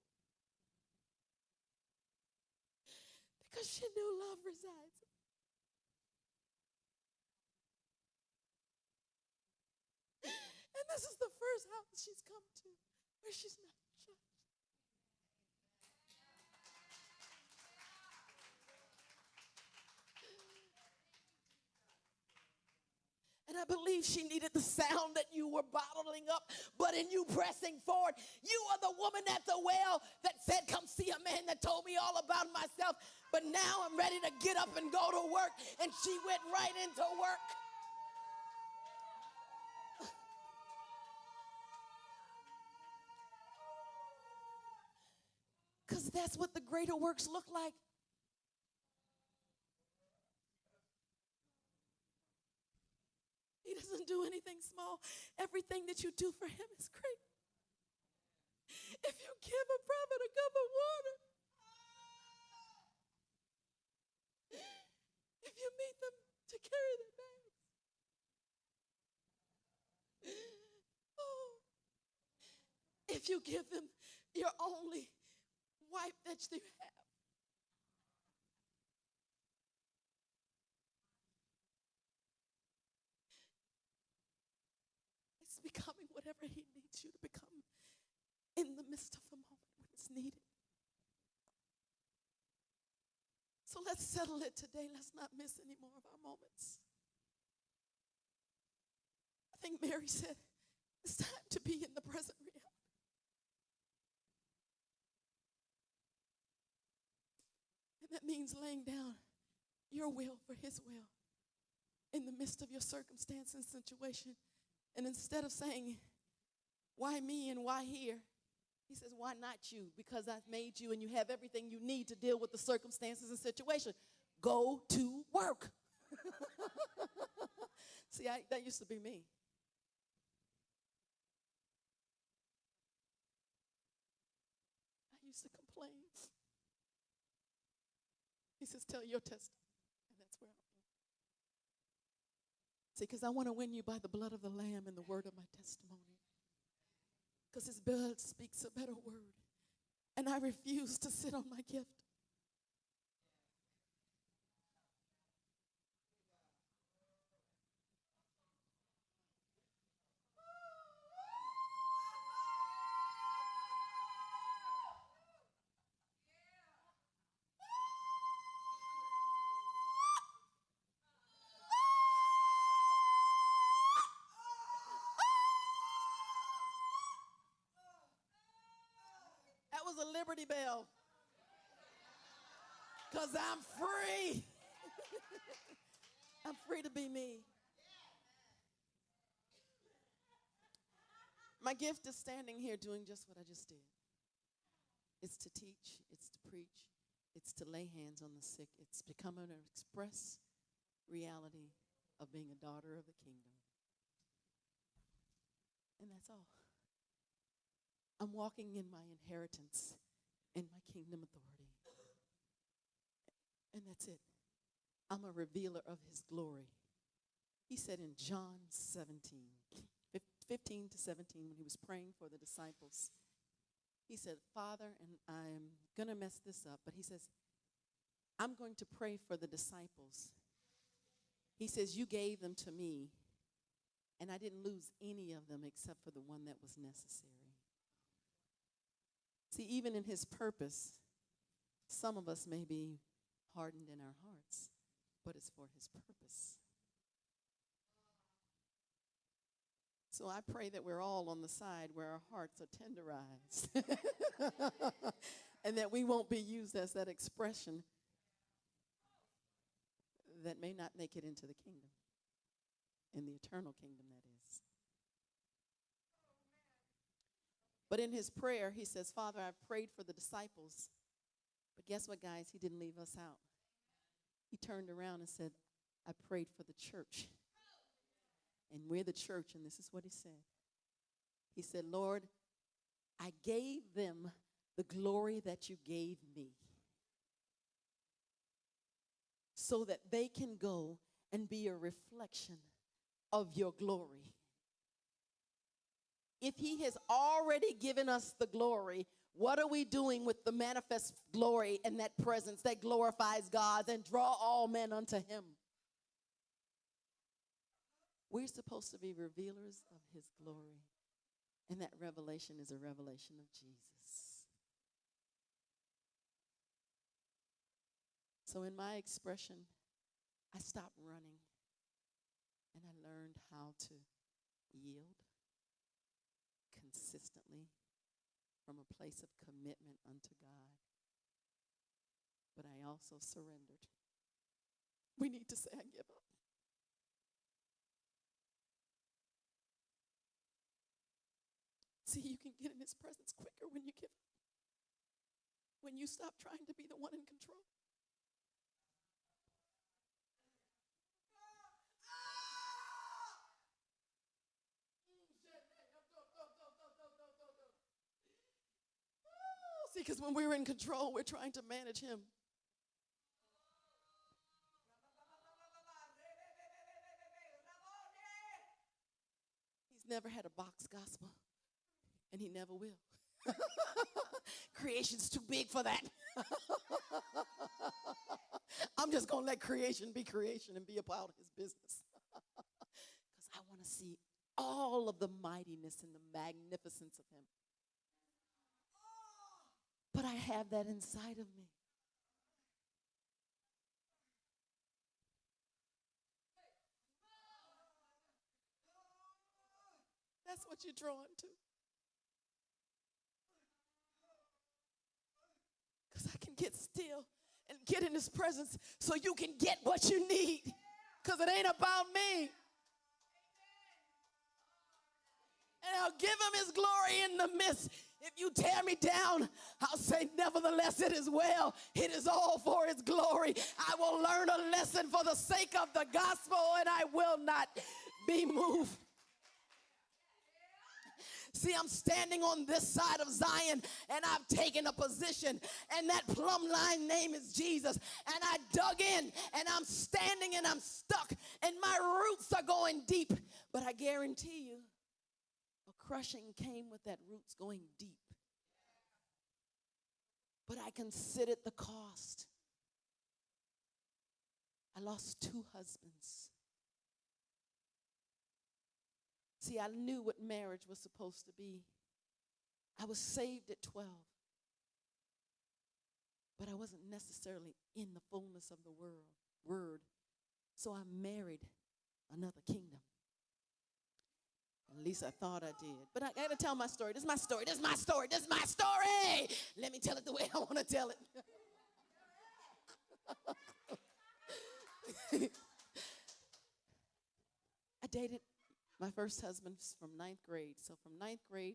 because she knew love resides. And this is the first house she's come to where she's not judged. And I believe she needed the sound that you were bottling up, but in you pressing forward, you are the woman at the well that said, come see a man that told me all about myself, but now I'm ready to get up and go to work. And she went right into work. Because that's what the greater works look like. He doesn't do anything small. Everything that you do for him is great. If you give a prophet a cup of water, if you meet them to carry their bags, if you give them your only wife that you have, it's becoming whatever he needs you to become in the midst of the moment when it's needed. So let's settle it today. Let's not miss any more of our moments. I think Mary said, it's time to be in the present reality. And that means laying down your will for his will in the midst of your circumstance and situation. And instead of saying, why me and why here? He says, why not you? Because I've made you and you have everything you need to deal with the circumstances and situation. Go to work. See, that used to be me. I used to complain. He says, tell your testimony. And that's where I'm going. See, because I want to win you by the blood of the Lamb and the word of my testimony. Because his blood speaks a better word. And I refuse to sit on my gift. That was a Liberty Bell. Because I'm free. I'm free to be me. My gift is standing here doing just what I just did. It's to teach, it's to preach, it's to lay hands on the sick. It's become an express reality of being a daughter of the kingdom. And that's all. I'm walking in my inheritance, in my kingdom authority. And that's it. I'm a revealer of his glory. He said in John 17, 15 to 17, when he was praying for the disciples, he said, Father, and I'm going to mess this up, but he says, I'm going to pray for the disciples. He says, you gave them to me, and I didn't lose any of them except for the one that was necessary. See, even in his purpose, some of us may be hardened in our hearts, but it's for his purpose. So I pray that we're all on the side where our hearts are tenderized and that we won't be used as that expression that may not make it into the kingdom, in the eternal kingdom, that is. But in his prayer, he says, Father, I prayed for the disciples. But guess what, guys? He didn't leave us out. He turned around and said, I prayed for the church. And we're the church, and this is what he said. He said, Lord, I gave them the glory that you gave me so that they can go and be a reflection of your glory. If he has already given us the glory, what are we doing with the manifest glory and that presence that glorifies God and draw all men unto him? We're supposed to be revealers of his glory. And that revelation is a revelation of Jesus. So in my expression, I stopped running and I learned how to yield consistently from a place of commitment unto God. But I also surrendered. We need to say, I give up. See, you can get in his presence quicker when you give up. When you stop trying to be the one in control. See, because when we're in control, we're trying to manage him. He's never had a box gospel, and he never will. Creation's too big for that. I'm just going to let creation be creation and be a part of his business. Because I want to see all of the mightiness and the magnificence of him. But I have that inside of me. That's what you're drawn to. Because I can get still and get in his presence so you can get what you need. Because it ain't about me. And I'll give him his glory in the midst. If you tear me down, I'll say, nevertheless, it is well. It is all for his glory. I will learn a lesson for the sake of the gospel, and I will not be moved. See, I'm standing on this side of Zion, and I've taken a position, and that plumb line name is Jesus. And I dug in, and I'm standing, and I'm stuck, and my roots are going deep. But I guarantee you, a crushing came with that roots going deep. But I considered the cost. I lost 2 husbands. See, I knew what marriage was supposed to be. I was saved at 12. But I wasn't necessarily in the fullness of the word. So I married another kingdom. At least I thought I did. But I got to tell my story. This is my story. This is my story. This is my story. Let me tell it the way I want to tell it. I dated my first husband from 9th grade. So from 9th grade,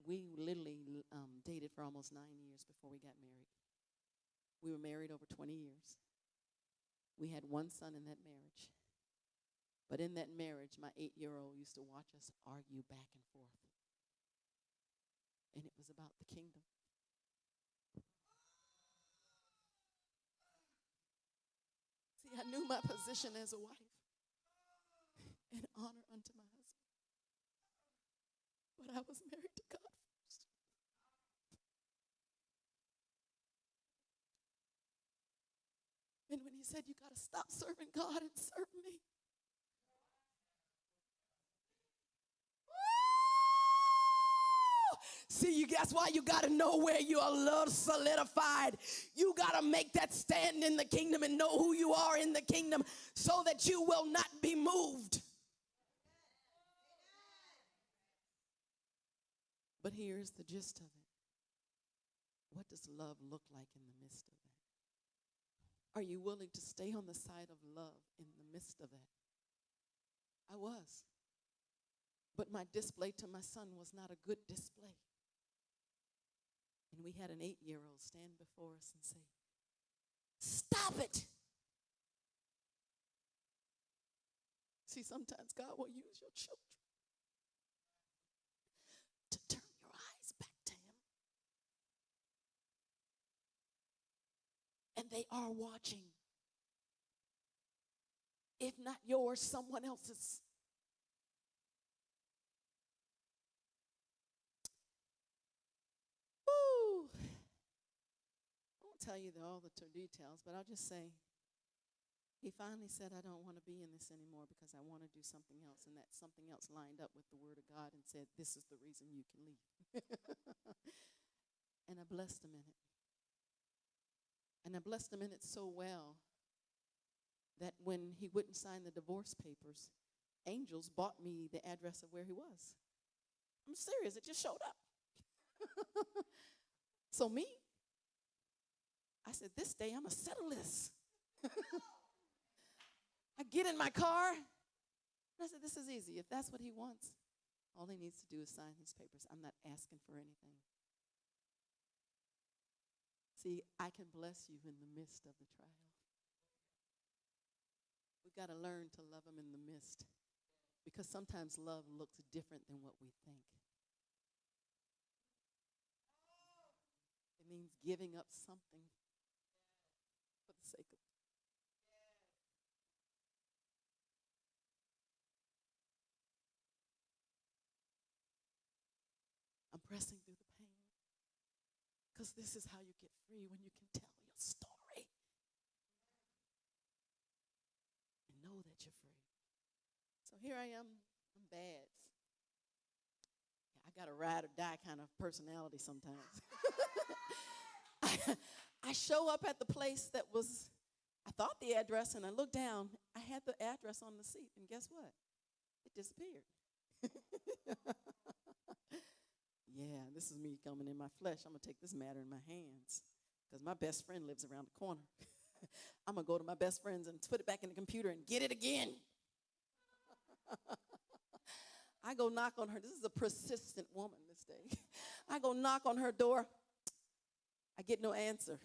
we literally dated for almost 9 years before we got married. We were married over 20 years. We had 1 son in that marriage. But in that marriage, my 8-year-old used to watch us argue back and forth. And it was about the kingdom. See, I knew my position as a wife and honor unto my husband. But I was married to God first. And when he said, you got to stop serving God and serve me. See, that's why you got to know where your love solidified. You got to make that stand in the kingdom and know who you are in the kingdom so that you will not be moved. But here's the gist of it. What does love look like in the midst of that? Are you willing to stay on the side of love in the midst of that? I was. But my display to my son was not a good display. And we had an 8-year-old stand before us and say, stop it. See, sometimes God will use your children to turn your eyes back to him. And they are watching. If not yours, someone else's. Woo! I won't tell you all the details, but I'll just say, he finally said, I don't want to be in this anymore because I want to do something else. And that something else lined up with the word of God and said, this is the reason you can leave. And I blessed him in it. And I blessed him in it so well that when he wouldn't sign the divorce papers, angels bought me the address of where he was. I'm serious. It just showed up. So me, I said, this day I'm going to settle this. I get in my car, and I said, this is easy. If that's what he wants, all he needs to do is sign his papers. I'm not asking for anything. See, I can bless you in the midst of the trial. We've got to learn to love him in the midst, because sometimes love looks different than what we think. It means giving up something for the sake of it. I'm pressing through the pain because this is how you get free, when you can tell your story and know that you're free. So here I am. I'm bad. I got a ride or die kind of personality sometimes. I show up at the place that was, I thought the address, and I looked down. I had the address on the seat, and guess what? It disappeared. Yeah, this is me coming in my flesh. I'm going to take this matter in my hands because my best friend lives around the corner. I'm going to go to my best friends and put it back in the computer and get it again. I go knock on her. This is a persistent woman this day. I go knock on her door. I get no answer.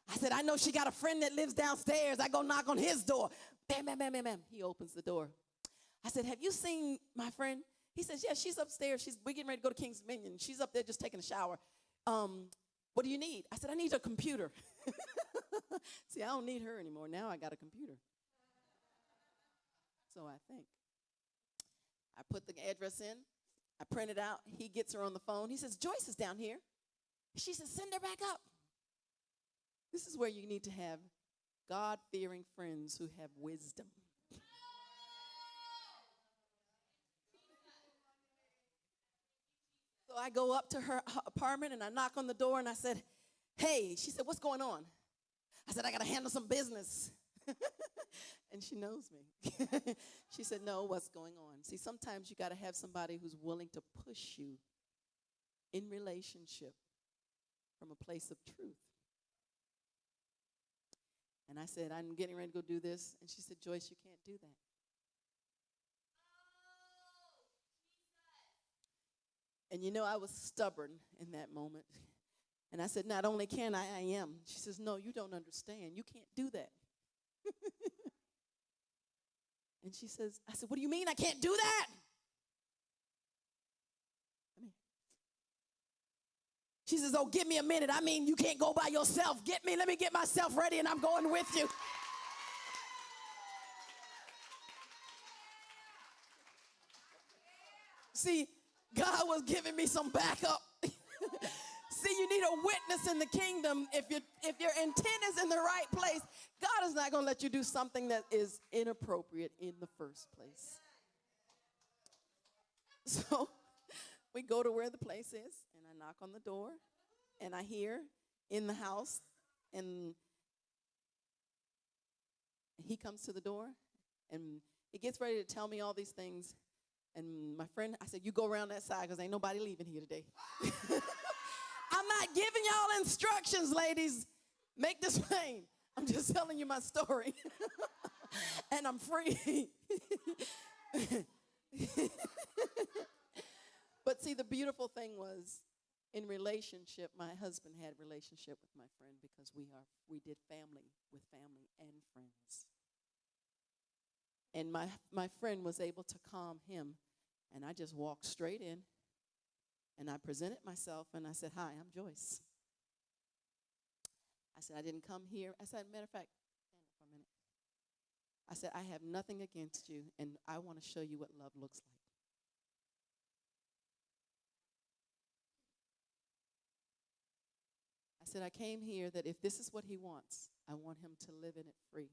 I said, I know she got a friend that lives downstairs. I go knock on his door. Bam, bam, bam, bam, bam. He opens the door. I said, have you seen my friend? He says, yeah, she's upstairs. We're getting ready to go to King's Dominion. She's up there just taking a shower. What do you need? I said, I need a computer. See, I don't need her anymore. Now I got a computer. So I think. I put the address in. I print it out. He gets her on the phone. He says, Joyce is down here. She says, send her back up. This is where you need to have God-fearing friends who have wisdom. So I go up to her apartment and I knock on the door and I said, hey. She said, what's going on? I said, I got to handle some business. And she knows me. She said, no, what's going on? See, sometimes you got to have somebody who's willing to push you in relationship from a place of truth. And I said, I'm getting ready to go do this. And she said, Joyce, you can't do that. And you know, I was stubborn in that moment. And I said, not only can I am. She says, no, you don't understand. You can't do that. And she says, I said, what do you mean I can't do that? She says, oh, give me a minute. I mean, you can't go by yourself. Let me get myself ready and I'm going with you. See, God was giving me some backup. See, you need a witness in the kingdom. If your intent is in the right place, God is not going to let you do something that is inappropriate in the first place. So we go to where the place is, and I knock on the door, and I hear in the house, and he comes to the door, and he gets ready to tell me all these things. And my friend, I said, you go around that side because ain't nobody leaving here today. I'm not giving y'all instructions, ladies. Make this plain. I'm just telling you my story. And I'm free. But see, the beautiful thing was, in relationship, my husband had a relationship with my friend because we did family with family and friends. And my friend was able to calm him. And I just walked straight in, and I presented myself, and I said, hi, I'm Joyce. I said, I didn't come here. I said, matter of fact, stand up for a minute. I said, I have nothing against you, and I want to show you what love looks like. I said, I came here that if this is what he wants, I want him to live in it free.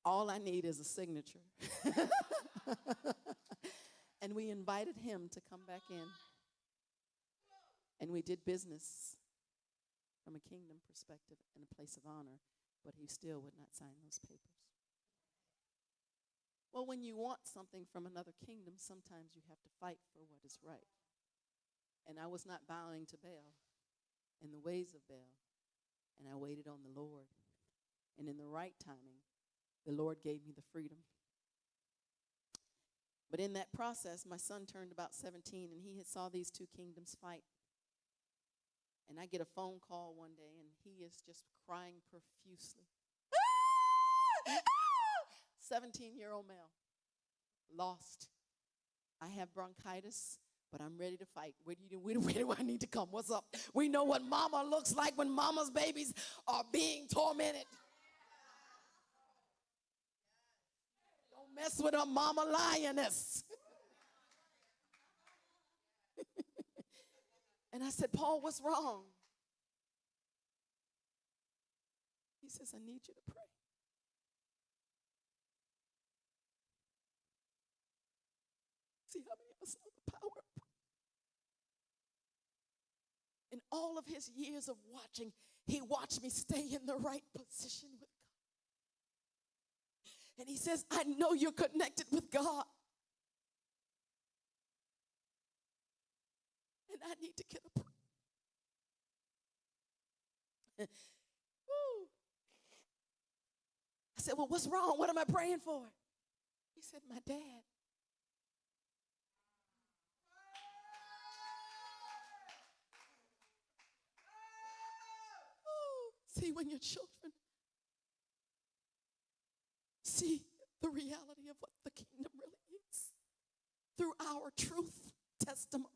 All I need is a signature. And we invited him to come back in. And we did business from a kingdom perspective in a place of honor, but he still would not sign those papers. Well, when you want something from another kingdom, sometimes you have to fight for what is right. And I was not bowing to Baal in the ways of Baal, and I waited on the Lord. And in the right timing, the Lord gave me the freedom. But in that process, my son turned about 17, and he had saw these two kingdoms fight. And I get a phone call one day, and he is just crying profusely. 17-year-old male, lost. I have bronchitis, but I'm ready to fight. Where do I need to come? What's up? We know what mama looks like when mama's babies are being tormented. Mess with a mama lioness. And I said, Paul, what's wrong? He says, I need you to pray. See how many of us know the power of prayer? In all of his years of watching, he watched me stay in the right position with God. And he says, I know you're connected with God. And I need to get a prayer. I said, well, what's wrong? What am I praying for? He said, my dad. you and your children see the reality of what the kingdom really is through our truth testimony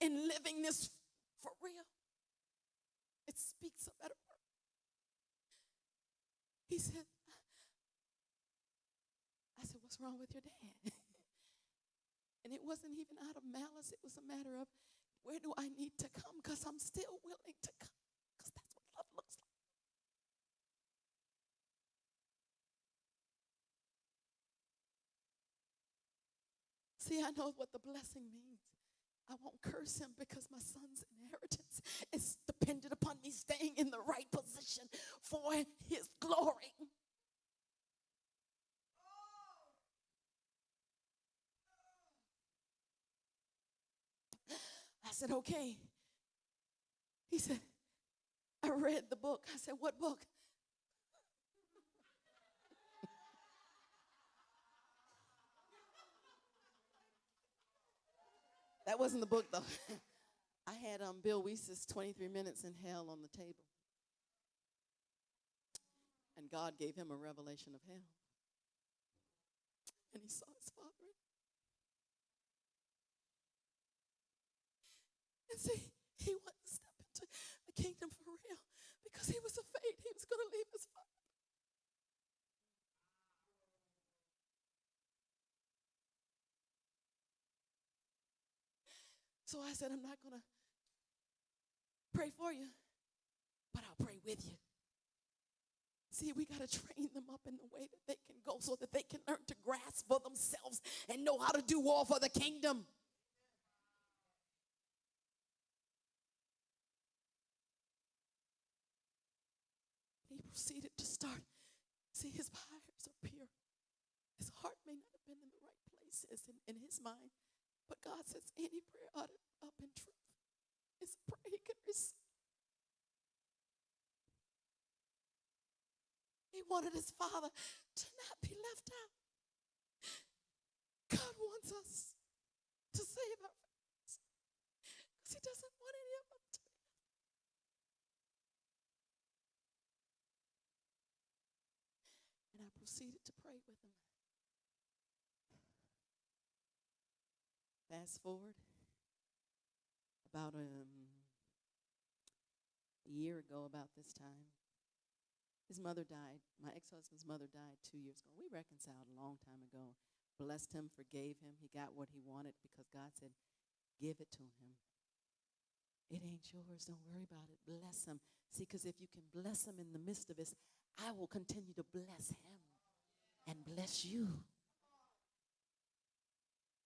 in living this for real. It speaks a better word. He said, I said, what's wrong with your dad? And it wasn't even out of malice. It was a matter of, where do I need to come? Because I'm still willing to come. Because that's what love looks like. See, I know what the blessing means. I won't curse him because my son's inheritance is dependent upon me staying in the right position for his glory. I said, okay. He said, I read the book. I said, what book? That wasn't the book, though. I had Bill Weiss's 23 Minutes in Hell on the table. And God gave him a revelation of hell. And he saw his father. And see, he wanted to step into the kingdom for real because he was afraid he was going to leave his father. So I said, I'm not going to pray for you, but I'll pray with you. See, we got to train them up in the way that they can go so that they can learn to grasp for themselves and know how to do all for the kingdom. He proceeded to start. See, his prayers are pure. His heart may not have been in the right places in his mind, but God says any prayer uttered up in truth is a prayer he can receive. He wanted his father to not be left out. God wants us to save our families because he doesn't want any of them to be left out. And I proceeded to pray with him. Fast forward, about a year ago, about this time, his mother died. My ex-husband's mother died 2 years ago. We reconciled a long time ago. Blessed him, forgave him. He got what he wanted because God said, give it to him. It ain't yours. Don't worry about it. Bless him. See, because if you can bless him in the midst of this, I will continue to bless him and bless you.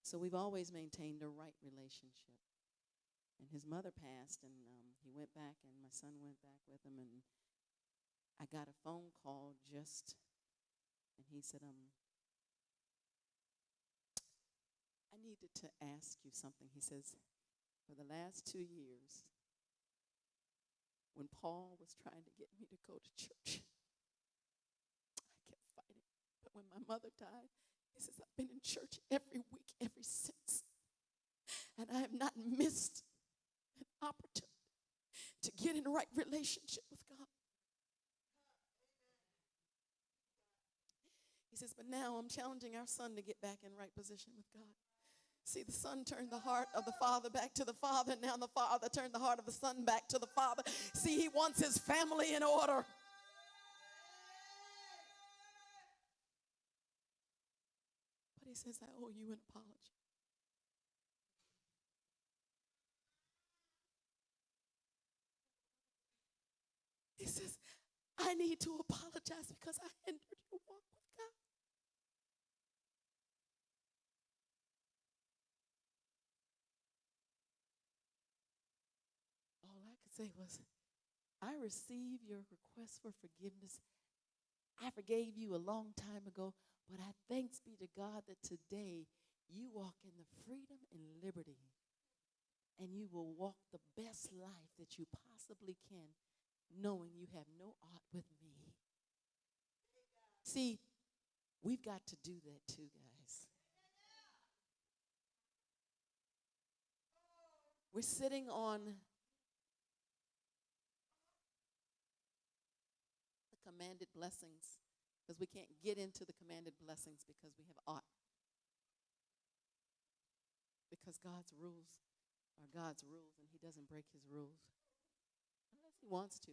So we've always maintained a right relationship. And his mother passed, and he went back, and my son went back with him, and I got a phone call and he said, I needed to ask you something. He says, for the last 2 years, when Paul was trying to get me to go to church, I kept fighting. But when my mother died, he says, I've been in church every week, ever since. And I have not missed an opportunity to get in the right relationship with God. He says, but now I'm challenging our son to get back in right position with God. See, the son turned the heart of the father back to the father. Now the father turned the heart of the son back to the father. See, he wants his family in order. But he says, I owe you an apology. He says, I need to apologize because I hindered your walk with God. All I could say was, I receive your request for forgiveness. I forgave you a long time ago, but I thanks be to God that today you walk in the freedom and liberty, and you will walk the best life that you possibly can, knowing you have no ought with me. See, we've got to do that too, guys. We're sitting on commanded blessings, because we can't get into the commanded blessings because we have ought. Because God's rules are God's rules, and he doesn't break his rules unless he wants to.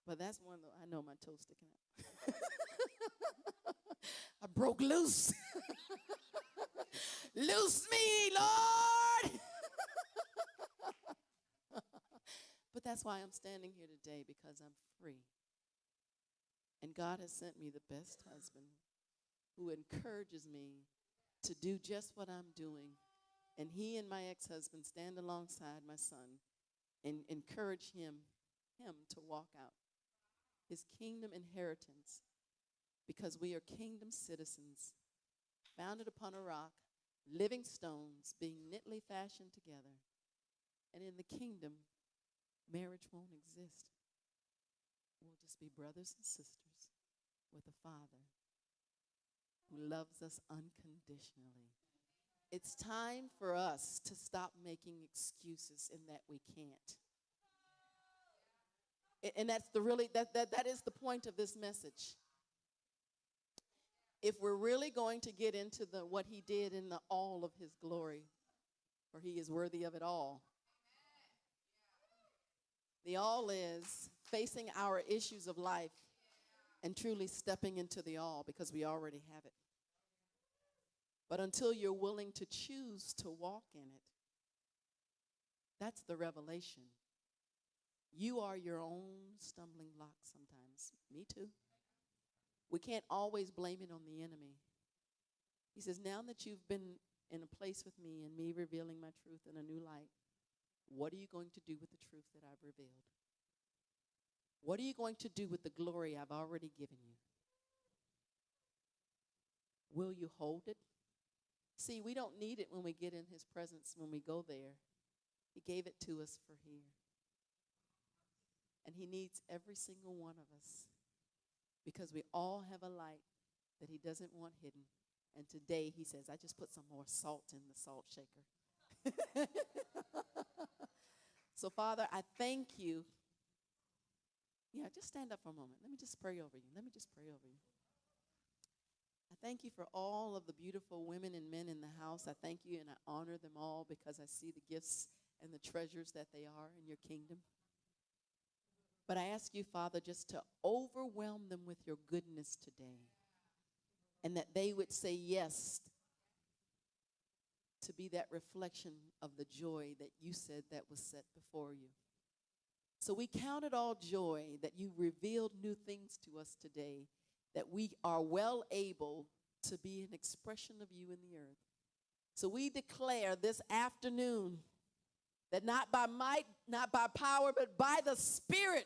But that's one that I know my toes sticking out. I broke loose. Loose me, Lord. But that's why I'm standing here today, because I'm free. And God has sent me the best husband who encourages me to do just what I'm doing. And he and my ex-husband stand alongside my son and encourage him to walk out his kingdom inheritance, because we are kingdom citizens, founded upon a rock, living stones, being knitly fashioned together. And in the kingdom, marriage won't exist. We'll just be brothers and sisters with a Father who loves us unconditionally. It's time for us to stop making excuses in that we can't. And that's that is the point of this message. If we're really going to get into what he did in the all of his glory, for he is worthy of it all. The all is facing our issues of life and truly stepping into the all, because we already have it. But until you're willing to choose to walk in it, that's the revelation. You are your own stumbling block sometimes. Me too. We can't always blame it on the enemy. He says, now that you've been in a place with me and me revealing my truth in a new light, what are you going to do with the truth that I've revealed? What are you going to do with the glory I've already given you? Will you hold it? See, we don't need it when we get in his presence, when we go there. He gave it to us for here. And he needs every single one of us, because we all have a light that he doesn't want hidden. And today he says, I just put some more salt in the salt shaker. So, Father, I thank you. Yeah, just stand up for a moment. Let me just pray over you. I thank you for all of the beautiful women and men in the house. I thank you and I honor them all, because I see the gifts and the treasures that they are in your kingdom. But I ask you, Father, just to overwhelm them with your goodness today, and that they would say yes to be that reflection of the joy that you said that was set before you. So we count it all joy that you revealed new things to us today, that we are well able to be an expression of you in the earth. So we declare this afternoon that not by might, not by power, but by the Spirit,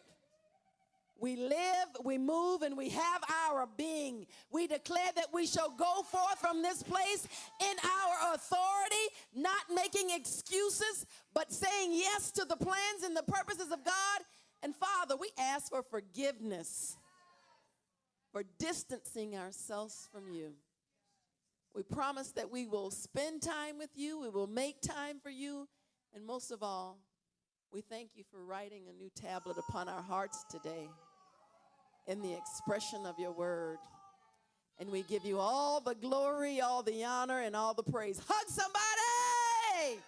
we live, we move, and we have our being. We declare that we shall go forth from this place in our authority, not making excuses, but saying yes to the plans and the purposes of God. And Father, we ask for forgiveness for distancing ourselves from you. We promise that we will spend time with you, we will make time for you, and most of all, we thank you for writing a new tablet upon our hearts today in the expression of your word. And we give you all the glory, all the honor, and all the praise. Hug somebody!